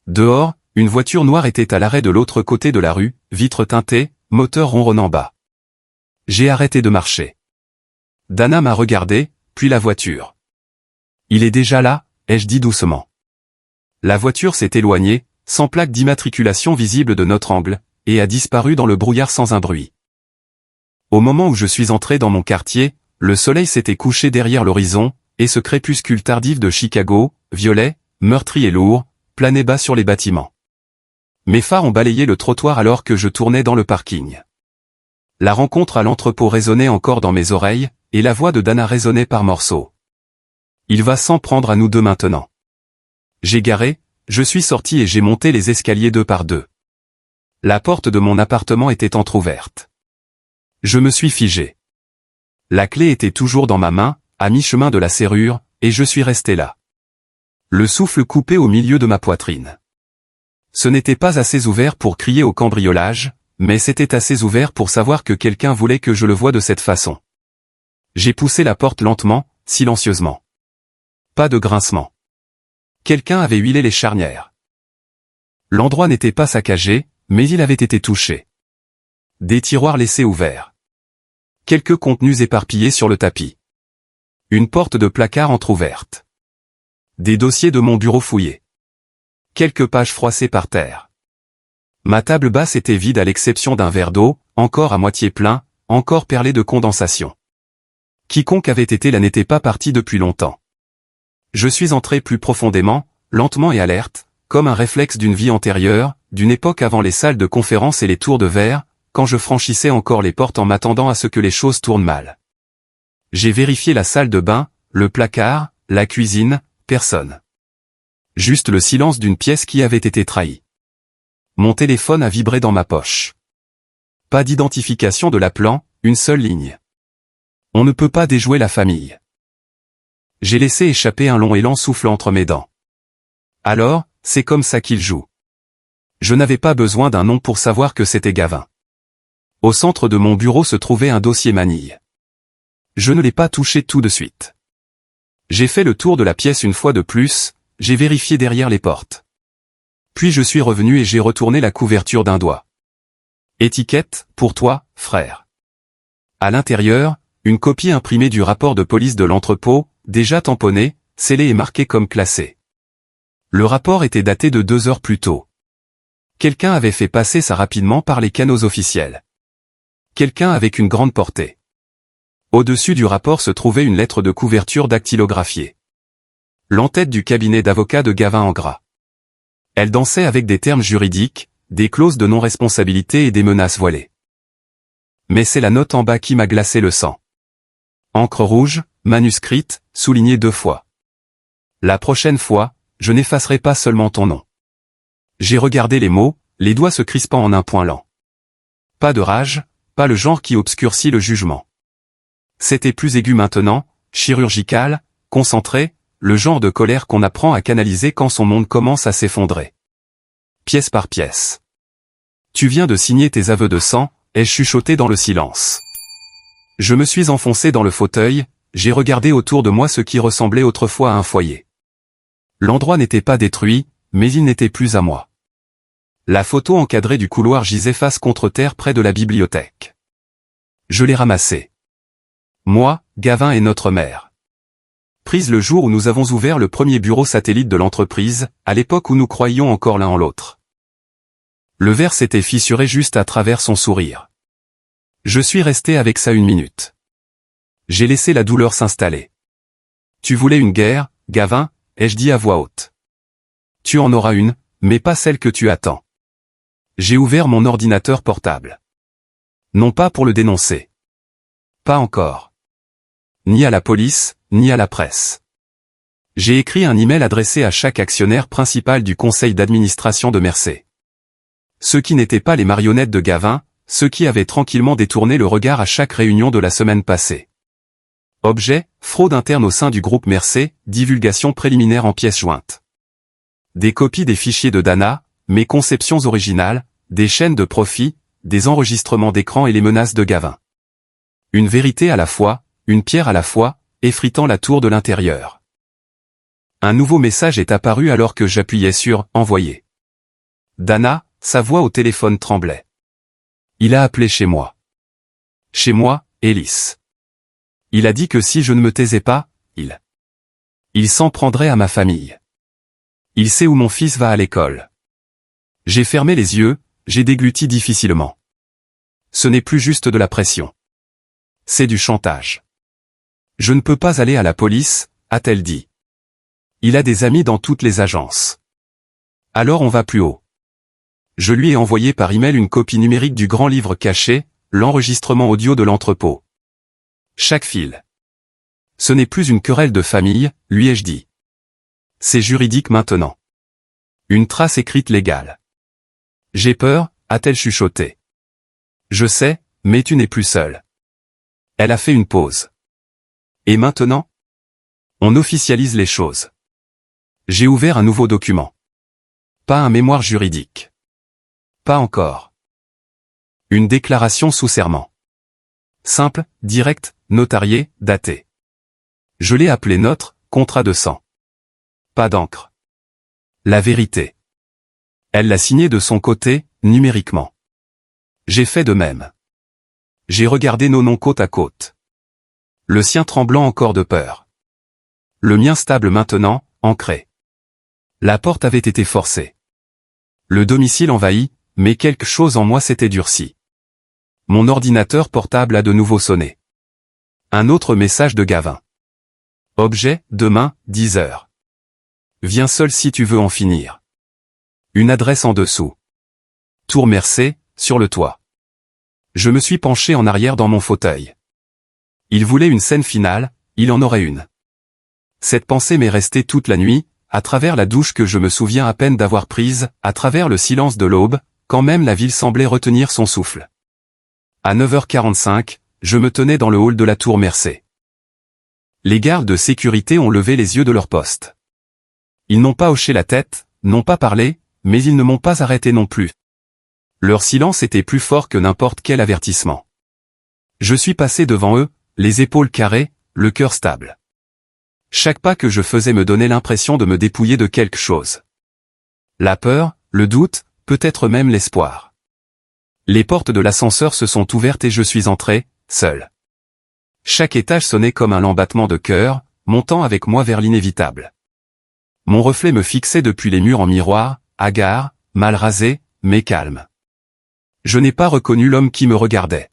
Dehors, une voiture noire était à l'arrêt de l'autre côté de la rue, vitres teintées, moteur ronronnant bas. J'ai arrêté de marcher. Dana m'a regardé, puis la voiture. Il est déjà là, ai-je dit doucement. La voiture s'est éloignée, sans plaque d'immatriculation visible de notre angle, et a disparu dans le brouillard sans un bruit. Au moment où je suis entré dans mon quartier, le soleil s'était couché derrière l'horizon, et ce crépuscule tardif de Chicago, violet, meurtri et lourd, planait bas sur les bâtiments. Mes phares ont balayé le trottoir alors que je tournais dans le parking. La rencontre à l'entrepôt résonnait encore dans mes oreilles, et la voix de Dana résonnait par morceaux. Il va s'en prendre à nous deux maintenant. J'ai garé, je suis sorti et j'ai monté les escaliers deux par deux. La porte de mon appartement était entr'ouverte. Je me suis figé. La clé était toujours dans ma main, à mi-chemin de la serrure, et je suis resté là. Le souffle coupé au milieu de ma poitrine. Ce n'était pas assez ouvert pour crier au cambriolage, mais c'était assez ouvert pour savoir que quelqu'un voulait que je le voie de cette façon. J'ai poussé la porte lentement, silencieusement. Pas de grincement. Quelqu'un avait huilé les charnières. L'endroit n'était pas saccagé, mais il avait été touché. Des tiroirs laissés ouverts. Quelques contenus éparpillés sur le tapis. Une porte de placard entr'ouverte. Des dossiers de mon bureau fouillés. Quelques pages froissées par terre. Ma table basse était vide à l'exception d'un verre d'eau, encore à moitié plein, encore perlé de condensation. Quiconque avait été là n'était pas parti depuis longtemps. Je suis entré plus profondément, lentement et alerte, comme un réflexe d'une vie antérieure, d'une époque avant les salles de conférence et les tours de verre, quand je franchissais encore les portes en m'attendant à ce que les choses tournent mal. J'ai vérifié la salle de bain, le placard, la cuisine, personne. Juste le silence d'une pièce qui avait été trahie. Mon téléphone a vibré dans ma poche. Pas d'identification de l'appelant, une seule ligne. On ne peut pas déjouer la famille. J'ai laissé échapper un long élan souffle entre mes dents. Alors, c'est comme ça qu'il joue. Je n'avais pas besoin d'un nom pour savoir que c'était Gavin. Au centre de mon bureau se trouvait un dossier manille. Je ne l'ai pas touché tout de suite. J'ai fait le tour de la pièce une fois de plus, j'ai vérifié derrière les portes. Puis je suis revenu et j'ai retourné la couverture d'un doigt. Étiquette, pour toi, frère. À l'intérieur, une copie imprimée du rapport de police de l'entrepôt, déjà tamponné, scellé et marqué comme classé. Le rapport était daté de 2 heures plus tôt. Quelqu'un avait fait passer ça rapidement par les canaux officiels. Quelqu'un avec une grande portée. Au-dessus du rapport se trouvait une lettre de couverture dactylographiée. L'entête du cabinet d'avocats de Gavin en gras. Elle dansait avec des termes juridiques, des clauses de non-responsabilité et des menaces voilées. Mais c'est la note en bas qui m'a glacé le sang. Encre rouge, manuscrite, soulignée 2 fois. La prochaine fois, je n'effacerai pas seulement ton nom. J'ai regardé les mots, les doigts se crispant en un point lent. Pas de rage, pas le genre qui obscurcit le jugement. C'était plus aigu maintenant, chirurgical, concentré, le genre de colère qu'on apprend à canaliser quand son monde commence à s'effondrer. Pièce par pièce. Tu viens de signer tes aveux de sang, ai-je chuchoté dans le silence. Je me suis enfoncé dans le fauteuil, j'ai regardé autour de moi ce qui ressemblait autrefois à un foyer. L'endroit n'était pas détruit, mais il n'était plus à moi. La photo encadrée du couloir gisait face contre terre près de la bibliothèque. Je l'ai ramassée. Moi, Gavin et notre mère. Prise le jour où nous avons ouvert le premier bureau satellite de l'entreprise, à l'époque où nous croyions encore l'un en l'autre. Le verre s'était fissuré juste à travers son sourire. Je suis resté avec ça 1 minute. J'ai laissé la douleur s'installer. Tu voulais une guerre, Gavin, ai-je dit à voix haute. Tu en auras une, mais pas celle que tu attends. J'ai ouvert mon ordinateur portable. Non pas pour le dénoncer. Pas encore. Ni à la police, ni à la presse. J'ai écrit un email adressé à chaque actionnaire principal du conseil d'administration de Mercé. Ceux qui n'étaient pas les marionnettes de Gavin, ceux qui avaient tranquillement détourné le regard à chaque réunion de la semaine passée. Objet, fraude interne au sein du groupe Mercé, divulgation préliminaire en pièces jointes. Des copies des fichiers de Dana, mes conceptions originales, des chaînes de profit, des enregistrements d'écran et les menaces de Gavin. Une vérité à la fois, une pierre à la fois, effritant la tour de l'intérieur. Un nouveau message est apparu alors que j'appuyais sur « Envoyer ». Dana, sa voix au téléphone tremblait. Il a appelé chez moi. Chez moi, Hélice. Il a dit que si je ne me taisais pas, il s'en prendrait à ma famille. Il sait où mon fils va à l'école. J'ai fermé les yeux, j'ai dégluti difficilement. Ce n'est plus juste de la pression. C'est du chantage. Je ne peux pas aller à la police, a-t-elle dit. Il a des amis dans toutes les agences. Alors on va plus haut. Je lui ai envoyé par email une copie numérique du grand livre caché, l'enregistrement audio de l'entrepôt. Chaque fil. Ce n'est plus une querelle de famille, lui ai-je dit. C'est juridique maintenant. Une trace écrite légale. J'ai peur, a-t-elle chuchoté. Je sais, mais tu n'es plus seule. Elle a fait une pause. Et maintenant? On officialise les choses. J'ai ouvert un nouveau document. Pas un mémoire juridique. Pas encore. Une déclaration sous serment. Simple, directe, notariée, datée. Je l'ai appelé notre contrat de sang. Pas d'encre. La vérité. Elle l'a signé de son côté, numériquement. J'ai fait de même. J'ai regardé nos noms côte à côte. Le sien tremblant encore de peur. Le mien stable maintenant, ancré. La porte avait été forcée. Le domicile envahi, mais quelque chose en moi s'était durci. Mon ordinateur portable a de nouveau sonné. Un autre message de Gavin. Objet, demain, 10 heures. Viens seul si tu veux en finir. Une adresse en dessous. Tour Mercé, sur le toit. Je me suis penché en arrière dans mon fauteuil. Il voulait une scène finale, il en aurait une. Cette pensée m'est restée toute la nuit, à travers la douche que je me souviens à peine d'avoir prise, à travers le silence de l'aube, quand même la ville semblait retenir son souffle. À 9h45, je me tenais dans le hall de la tour Mercé. Les gardes de sécurité ont levé les yeux de leur poste. Ils n'ont pas hoché la tête, n'ont pas parlé, mais ils ne m'ont pas arrêté non plus. Leur silence était plus fort que n'importe quel avertissement. Je suis passé devant eux, les épaules carrées, le cœur stable. Chaque pas que je faisais me donnait l'impression de me dépouiller de quelque chose. La peur, le doute, peut-être même l'espoir. Les portes de l'ascenseur se sont ouvertes et je suis entré, seul. Chaque étage sonnait comme un lent battement de cœur, montant avec moi vers l'inévitable. Mon reflet me fixait depuis les murs en miroir, hagard, mal rasé, mais calme. Je n'ai pas reconnu l'homme qui me regardait.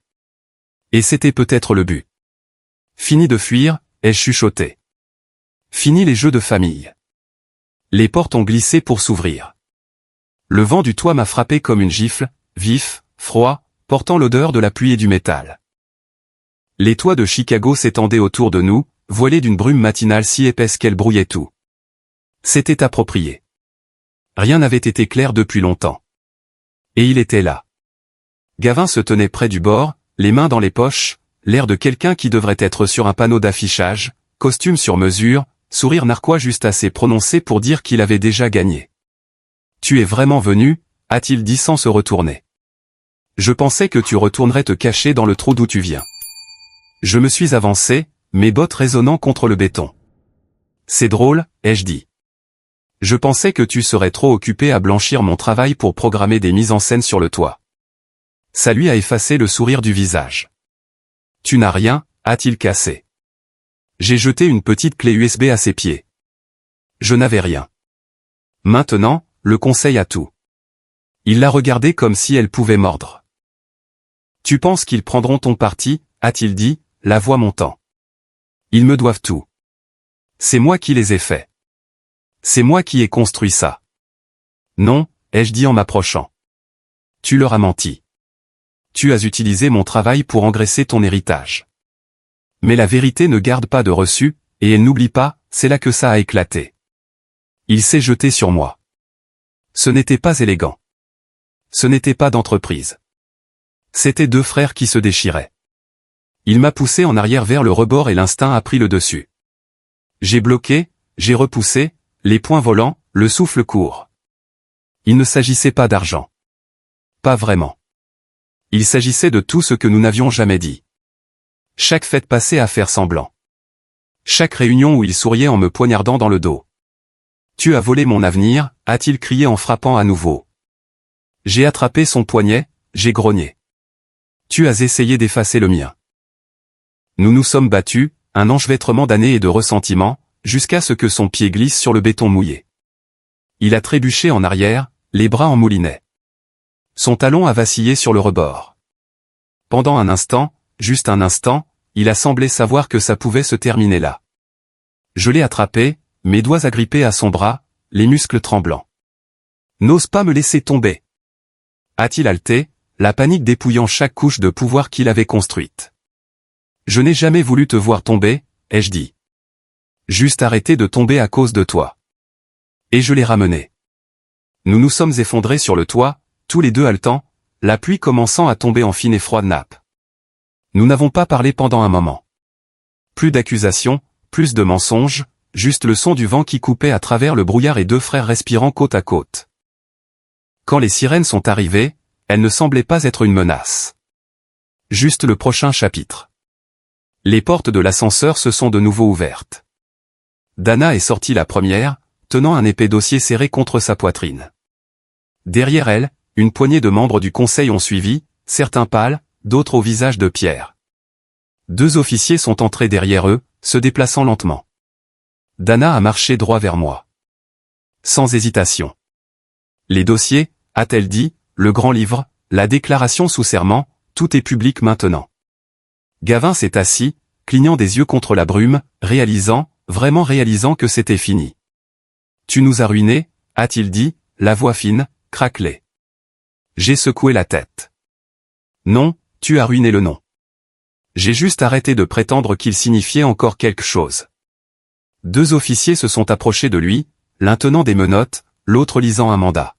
Et c'était peut-être le but. Fini de fuir, ai-je chuchoté. Fini les jeux de famille. Les portes ont glissé pour s'ouvrir. Le vent du toit m'a frappé comme une gifle, vif, froid, portant l'odeur de la pluie et du métal. Les toits de Chicago s'étendaient autour de nous, voilés d'une brume matinale si épaisse qu'elle brouillait tout. C'était approprié. Rien n'avait été clair depuis longtemps. Et il était là. Gavin se tenait près du bord, les mains dans les poches, l'air de quelqu'un qui devrait être sur un panneau d'affichage, costume sur mesure, sourire narquois juste assez prononcé pour dire qu'il avait déjà gagné. « Tu es vraiment venu ?» a-t-il dit sans se retourner. « Je pensais que tu retournerais te cacher dans le trou d'où tu viens. » Je me suis avancé, mes bottes résonnant contre le béton. « C'est drôle, ai-je dit. Je pensais que tu serais trop occupé à blanchir mon travail pour programmer des mises en scène sur le toit. » Ça lui a effacé le sourire du visage. « Tu n'as rien ?» a-t-il cassé. J'ai jeté une petite clé USB à ses pieds. Je n'avais rien. Maintenant, le conseil a tout. Il l'a regardée comme si elle pouvait mordre. « Tu penses qu'ils prendront ton parti ?» a-t-il dit, la voix montant. « Ils me doivent tout. C'est moi qui les ai faits. C'est moi qui ai construit ça. »« Non, ai-je dit en m'approchant. Tu leur as menti. Tu as utilisé mon travail pour engraisser ton héritage. Mais la vérité ne garde pas de reçu, et elle n'oublie pas, c'est là que ça a éclaté. Il s'est jeté sur moi. Ce n'était pas élégant. Ce n'était pas d'entreprise. C'étaient deux frères qui se déchiraient. Il m'a poussé en arrière vers le rebord et l'instinct a pris le dessus. J'ai bloqué, j'ai repoussé, les poings volants, le souffle court. Il ne s'agissait pas d'argent. Pas vraiment. Il s'agissait de tout ce que nous n'avions jamais dit. Chaque fête passée à faire semblant. Chaque réunion où il souriait en me poignardant dans le dos. « Tu as volé mon avenir » a-t-il crié en frappant à nouveau. J'ai attrapé son poignet, j'ai grogné. « Tu as essayé d'effacer le mien. » Nous nous sommes battus, un enchevêtrement d'années et de ressentiments, jusqu'à ce que son pied glisse sur le béton mouillé. Il a trébuché en arrière, les bras en moulinet. Son talon a vacillé sur le rebord. Pendant un instant, juste un instant, il a semblé savoir que ça pouvait se terminer là. Je l'ai attrapé, mes doigts agrippés à son bras, les muscles tremblants. « N'ose pas me laisser tomber !» a-t-il haleté, la panique dépouillant chaque couche de pouvoir qu'il avait construite. « Je n'ai jamais voulu te voir tomber, ai-je dit. Juste arrêter de tomber à cause de toi. » Et je l'ai ramené. Nous nous sommes effondrés sur le toit, tous les deux haletants, la pluie commençant à tomber en fine et froide nappe. Nous n'avons pas parlé pendant un moment. Plus d'accusations, plus de mensonges, juste le son du vent qui coupait à travers le brouillard et deux frères respirant côte à côte. Quand les sirènes sont arrivées, elles ne semblaient pas être une menace. Juste le prochain chapitre. Les portes de l'ascenseur se sont de nouveau ouvertes. Dana est sortie la première, tenant un épais dossier serré contre sa poitrine. Derrière elle, une poignée de membres du conseil ont suivi, certains pâles, d'autres au visage de pierre. Deux officiers sont entrés derrière eux, se déplaçant lentement. Dana a marché droit vers moi. Sans hésitation. Les dossiers, a-t-elle dit, le grand livre, la déclaration sous serment, tout est public maintenant. Gavin s'est assis, clignant des yeux contre la brume, vraiment réalisant que c'était fini. Tu nous as ruinés, a-t-il dit, la voix fine, craquelée. J'ai secoué la tête. Non, tu as ruiné le nom. J'ai juste arrêté de prétendre qu'il signifiait encore quelque chose. Deux officiers se sont approchés de lui, l'un tenant des menottes, l'autre lisant un mandat.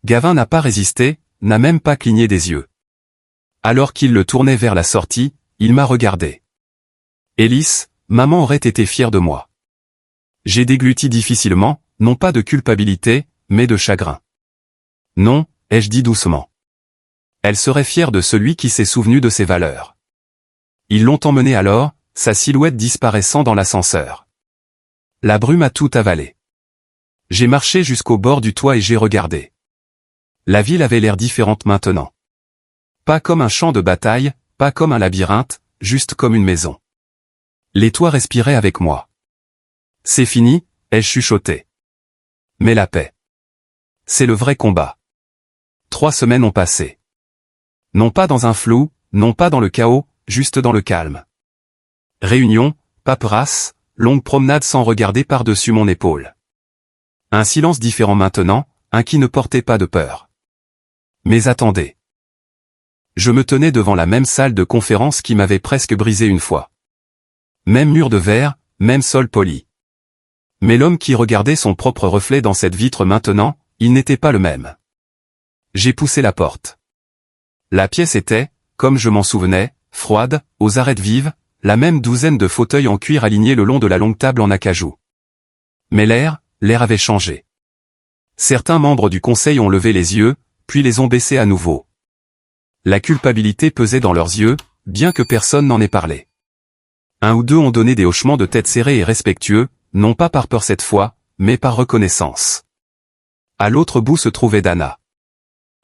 Gavin n'a pas résisté, n'a même pas cligné des yeux. Alors qu'il le tournait vers la sortie, il m'a regardé. Hélice, maman aurait été fière de moi. J'ai dégluti difficilement, non pas de culpabilité, mais de chagrin. Non, ai-je dit doucement. Elle serait fière de celui qui s'est souvenu de ses valeurs. Ils l'ont emmené alors, sa silhouette disparaissant dans l'ascenseur. La brume a tout avalé. J'ai marché jusqu'au bord du toit et j'ai regardé. La ville avait l'air différente maintenant. Pas comme un champ de bataille, pas comme un labyrinthe, juste comme une maison. Les toits respiraient avec moi. C'est fini, ai-je chuchoté. Mais la paix. C'est le vrai combat. 3 semaines ont passé. Non pas dans un flou, non pas dans le chaos, juste dans le calme. Réunion, paperasse, longue promenade sans regarder par-dessus mon épaule. Un silence différent maintenant, un qui ne portait pas de peur. Mais attendez. Je me tenais devant la même salle de conférence qui m'avait presque brisé une fois. Même mur de verre, même sol poli. Mais l'homme qui regardait son propre reflet dans cette vitre maintenant, il n'était pas le même. J'ai poussé la porte. La pièce était, comme je m'en souvenais, froide, aux arêtes vives, la même douzaine de fauteuils en cuir alignés le long de la longue table en acajou. Mais l'air avait changé. Certains membres du conseil ont levé les yeux, puis les ont baissés à nouveau. La culpabilité pesait dans leurs yeux, bien que personne n'en ait parlé. Un ou deux ont donné des hochements de tête serrés et respectueux, non pas par peur cette fois, mais par reconnaissance. À l'autre bout se trouvait Dana.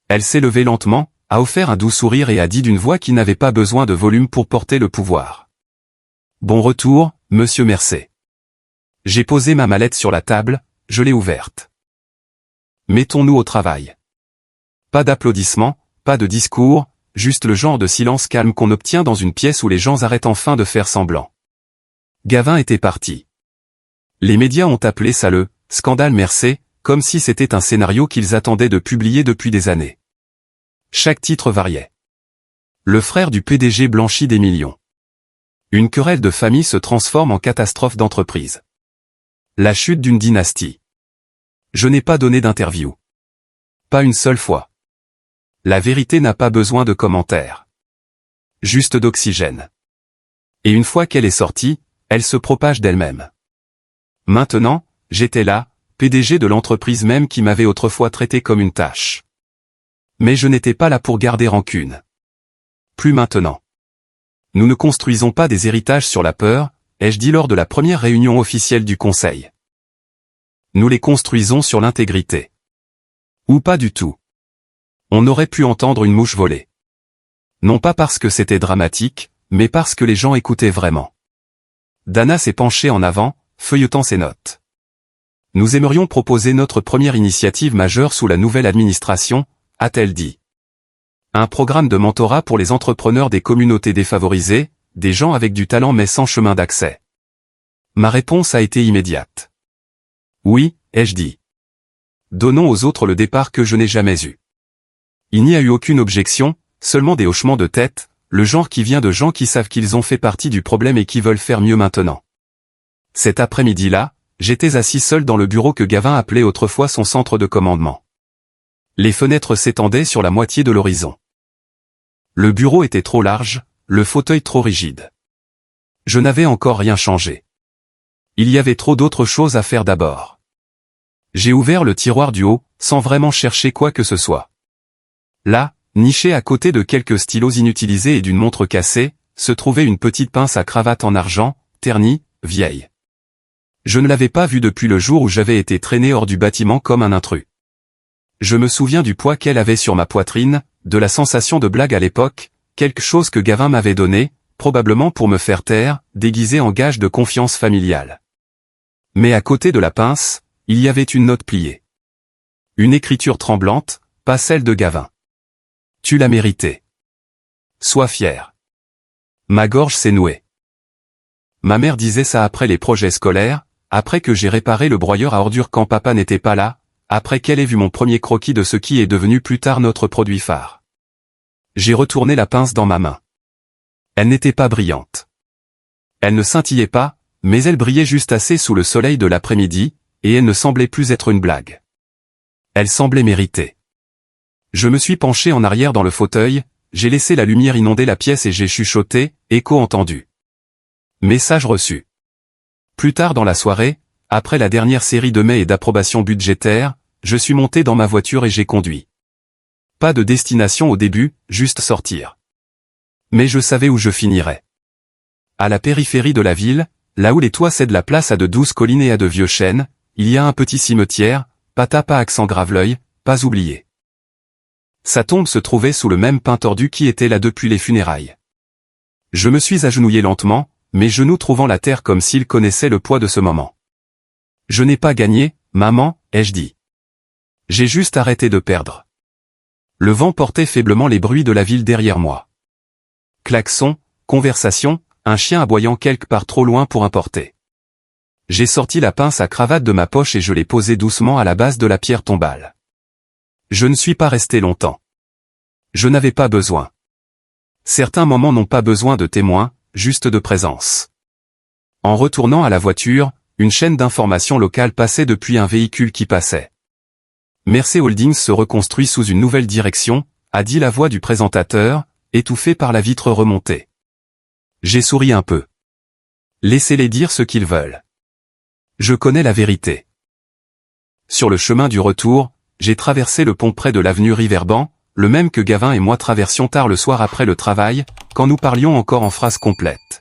Elle s'est levée lentement, a offert un doux sourire et a dit d'une voix qui n'avait pas besoin de volume pour porter le pouvoir. « Bon retour, monsieur Mercey. » J'ai posé ma mallette sur la table, je l'ai ouverte. Mettons-nous au travail. Pas d'applaudissements, pas de discours, juste le genre de silence calme qu'on obtient dans une pièce où les gens arrêtent enfin de faire semblant. Gavin était parti. Les médias ont appelé ça le « scandale Mercey », comme si c'était un scénario qu'ils attendaient de publier depuis des années. Chaque titre variait. Le frère du PDG blanchit des millions. Une querelle de famille se transforme en catastrophe d'entreprise. La chute d'une dynastie. Je n'ai pas donné d'interview. Pas une seule fois. La vérité n'a pas besoin de commentaires. Juste d'oxygène. Et une fois qu'elle est sortie, elle se propage d'elle-même. Maintenant, j'étais là, PDG de l'entreprise même qui m'avait autrefois traité comme une tâche. Mais je n'étais pas là pour garder rancune. Plus maintenant. Nous ne construisons pas des héritages sur la peur, ai-je dit lors de la première réunion officielle du Conseil. Nous les construisons sur l'intégrité. Ou pas du tout. On aurait pu entendre une mouche voler. Non pas parce que c'était dramatique, mais parce que les gens écoutaient vraiment. Dana s'est penchée en avant, feuilletant ses notes. Nous aimerions proposer notre première initiative majeure sous la nouvelle administration, a-t-elle dit. Un programme de mentorat pour les entrepreneurs des communautés défavorisées, des gens avec du talent mais sans chemin d'accès. Ma réponse a été immédiate. Oui, ai-je dit. Donnons aux autres le départ que je n'ai jamais eu. Il n'y a eu aucune objection, seulement des hochements de tête, le genre qui vient de gens qui savent qu'ils ont fait partie du problème et qui veulent faire mieux maintenant. Cet après-midi-là, j'étais assis seul dans le bureau que Gavin appelait autrefois son centre de commandement. Les fenêtres s'étendaient sur la moitié de l'horizon. Le bureau était trop large, le fauteuil trop rigide. Je n'avais encore rien changé. Il y avait trop d'autres choses à faire d'abord. J'ai ouvert le tiroir du haut, sans vraiment chercher quoi que ce soit. Là, niché à côté de quelques stylos inutilisés et d'une montre cassée, se trouvait une petite pince à cravate en argent, ternie, vieille. Je ne l'avais pas vue depuis le jour où j'avais été traîné hors du bâtiment comme un intrus. Je me souviens du poids qu'elle avait sur ma poitrine, de la sensation de blague à l'époque, quelque chose que Gavin m'avait donné, probablement pour me faire taire, déguisé en gage de confiance familiale. Mais à côté de la pince, il y avait une note pliée. Une écriture tremblante, pas celle de Gavin. Tu l'as mérité. Sois fier. Ma gorge s'est nouée. Ma mère disait ça après les projets scolaires, après que j'ai réparé le broyeur à ordures quand papa n'était pas là, après qu'elle ait vu mon premier croquis de ce qui est devenu plus tard notre produit phare. J'ai retourné la pince dans ma main. Elle n'était pas brillante. Elle ne scintillait pas, mais elle brillait juste assez sous le soleil de l'après-midi, et elle ne semblait plus être une blague. Elle semblait méritée. Je me suis penché en arrière dans le fauteuil, j'ai laissé la lumière inonder la pièce et j'ai chuchoté, écho entendu. Message reçu. Plus tard dans la soirée, après la dernière série de mails et d'approbation budgétaire, je suis monté dans ma voiture et j'ai conduit. Pas de destination au début, juste sortir. Mais je savais où je finirais. À la périphérie de la ville, là où les toits cèdent la place à de douces collines et à de vieux chênes, il y a un petit cimetière, pas accent Graveleuil, pas oublié. Sa tombe se trouvait sous le même pin tordu qui était là depuis les funérailles. Je me suis agenouillé lentement, mes genoux trouvant la terre comme s'ils connaissaient le poids de ce moment. Je n'ai pas gagné, maman, ai-je dit. J'ai juste arrêté de perdre. Le vent portait faiblement les bruits de la ville derrière moi. Klaxons, conversation, un chien aboyant quelque part trop loin pour importer. J'ai sorti la pince à cravate de ma poche et je l'ai posée doucement à la base de la pierre tombale. Je ne suis pas resté longtemps. Je n'avais pas besoin. Certains moments n'ont pas besoin de témoins, juste de présence. En retournant à la voiture, une chaîne d'information locale passait depuis un véhicule qui passait. Mercey Holdings se reconstruit sous une nouvelle direction, a dit la voix du présentateur, étouffée par la vitre remontée. J'ai souri un peu. Laissez-les dire ce qu'ils veulent. Je connais la vérité. Sur le chemin du retour, j'ai traversé le pont près de l'avenue Riverban, le même que Gavin et moi traversions tard le soir après le travail, quand nous parlions encore en phrases complètes.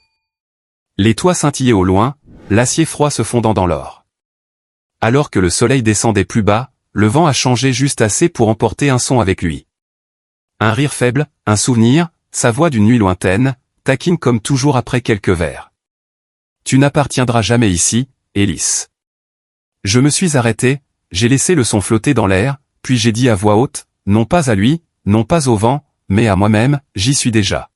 Les toits scintillaient au loin, l'acier froid se fondant dans l'or. Alors que le soleil descendait plus bas, le vent a changé juste assez pour emporter un son avec lui. Un rire faible, un souvenir, sa voix d'une nuit lointaine, taquine comme toujours après quelques vers. Tu n'appartiendras jamais ici, Hélice. Je me suis arrêté, j'ai laissé le son flotter dans l'air, puis j'ai dit à voix haute, non pas à lui, non pas au vent, mais à moi-même, j'y suis déjà.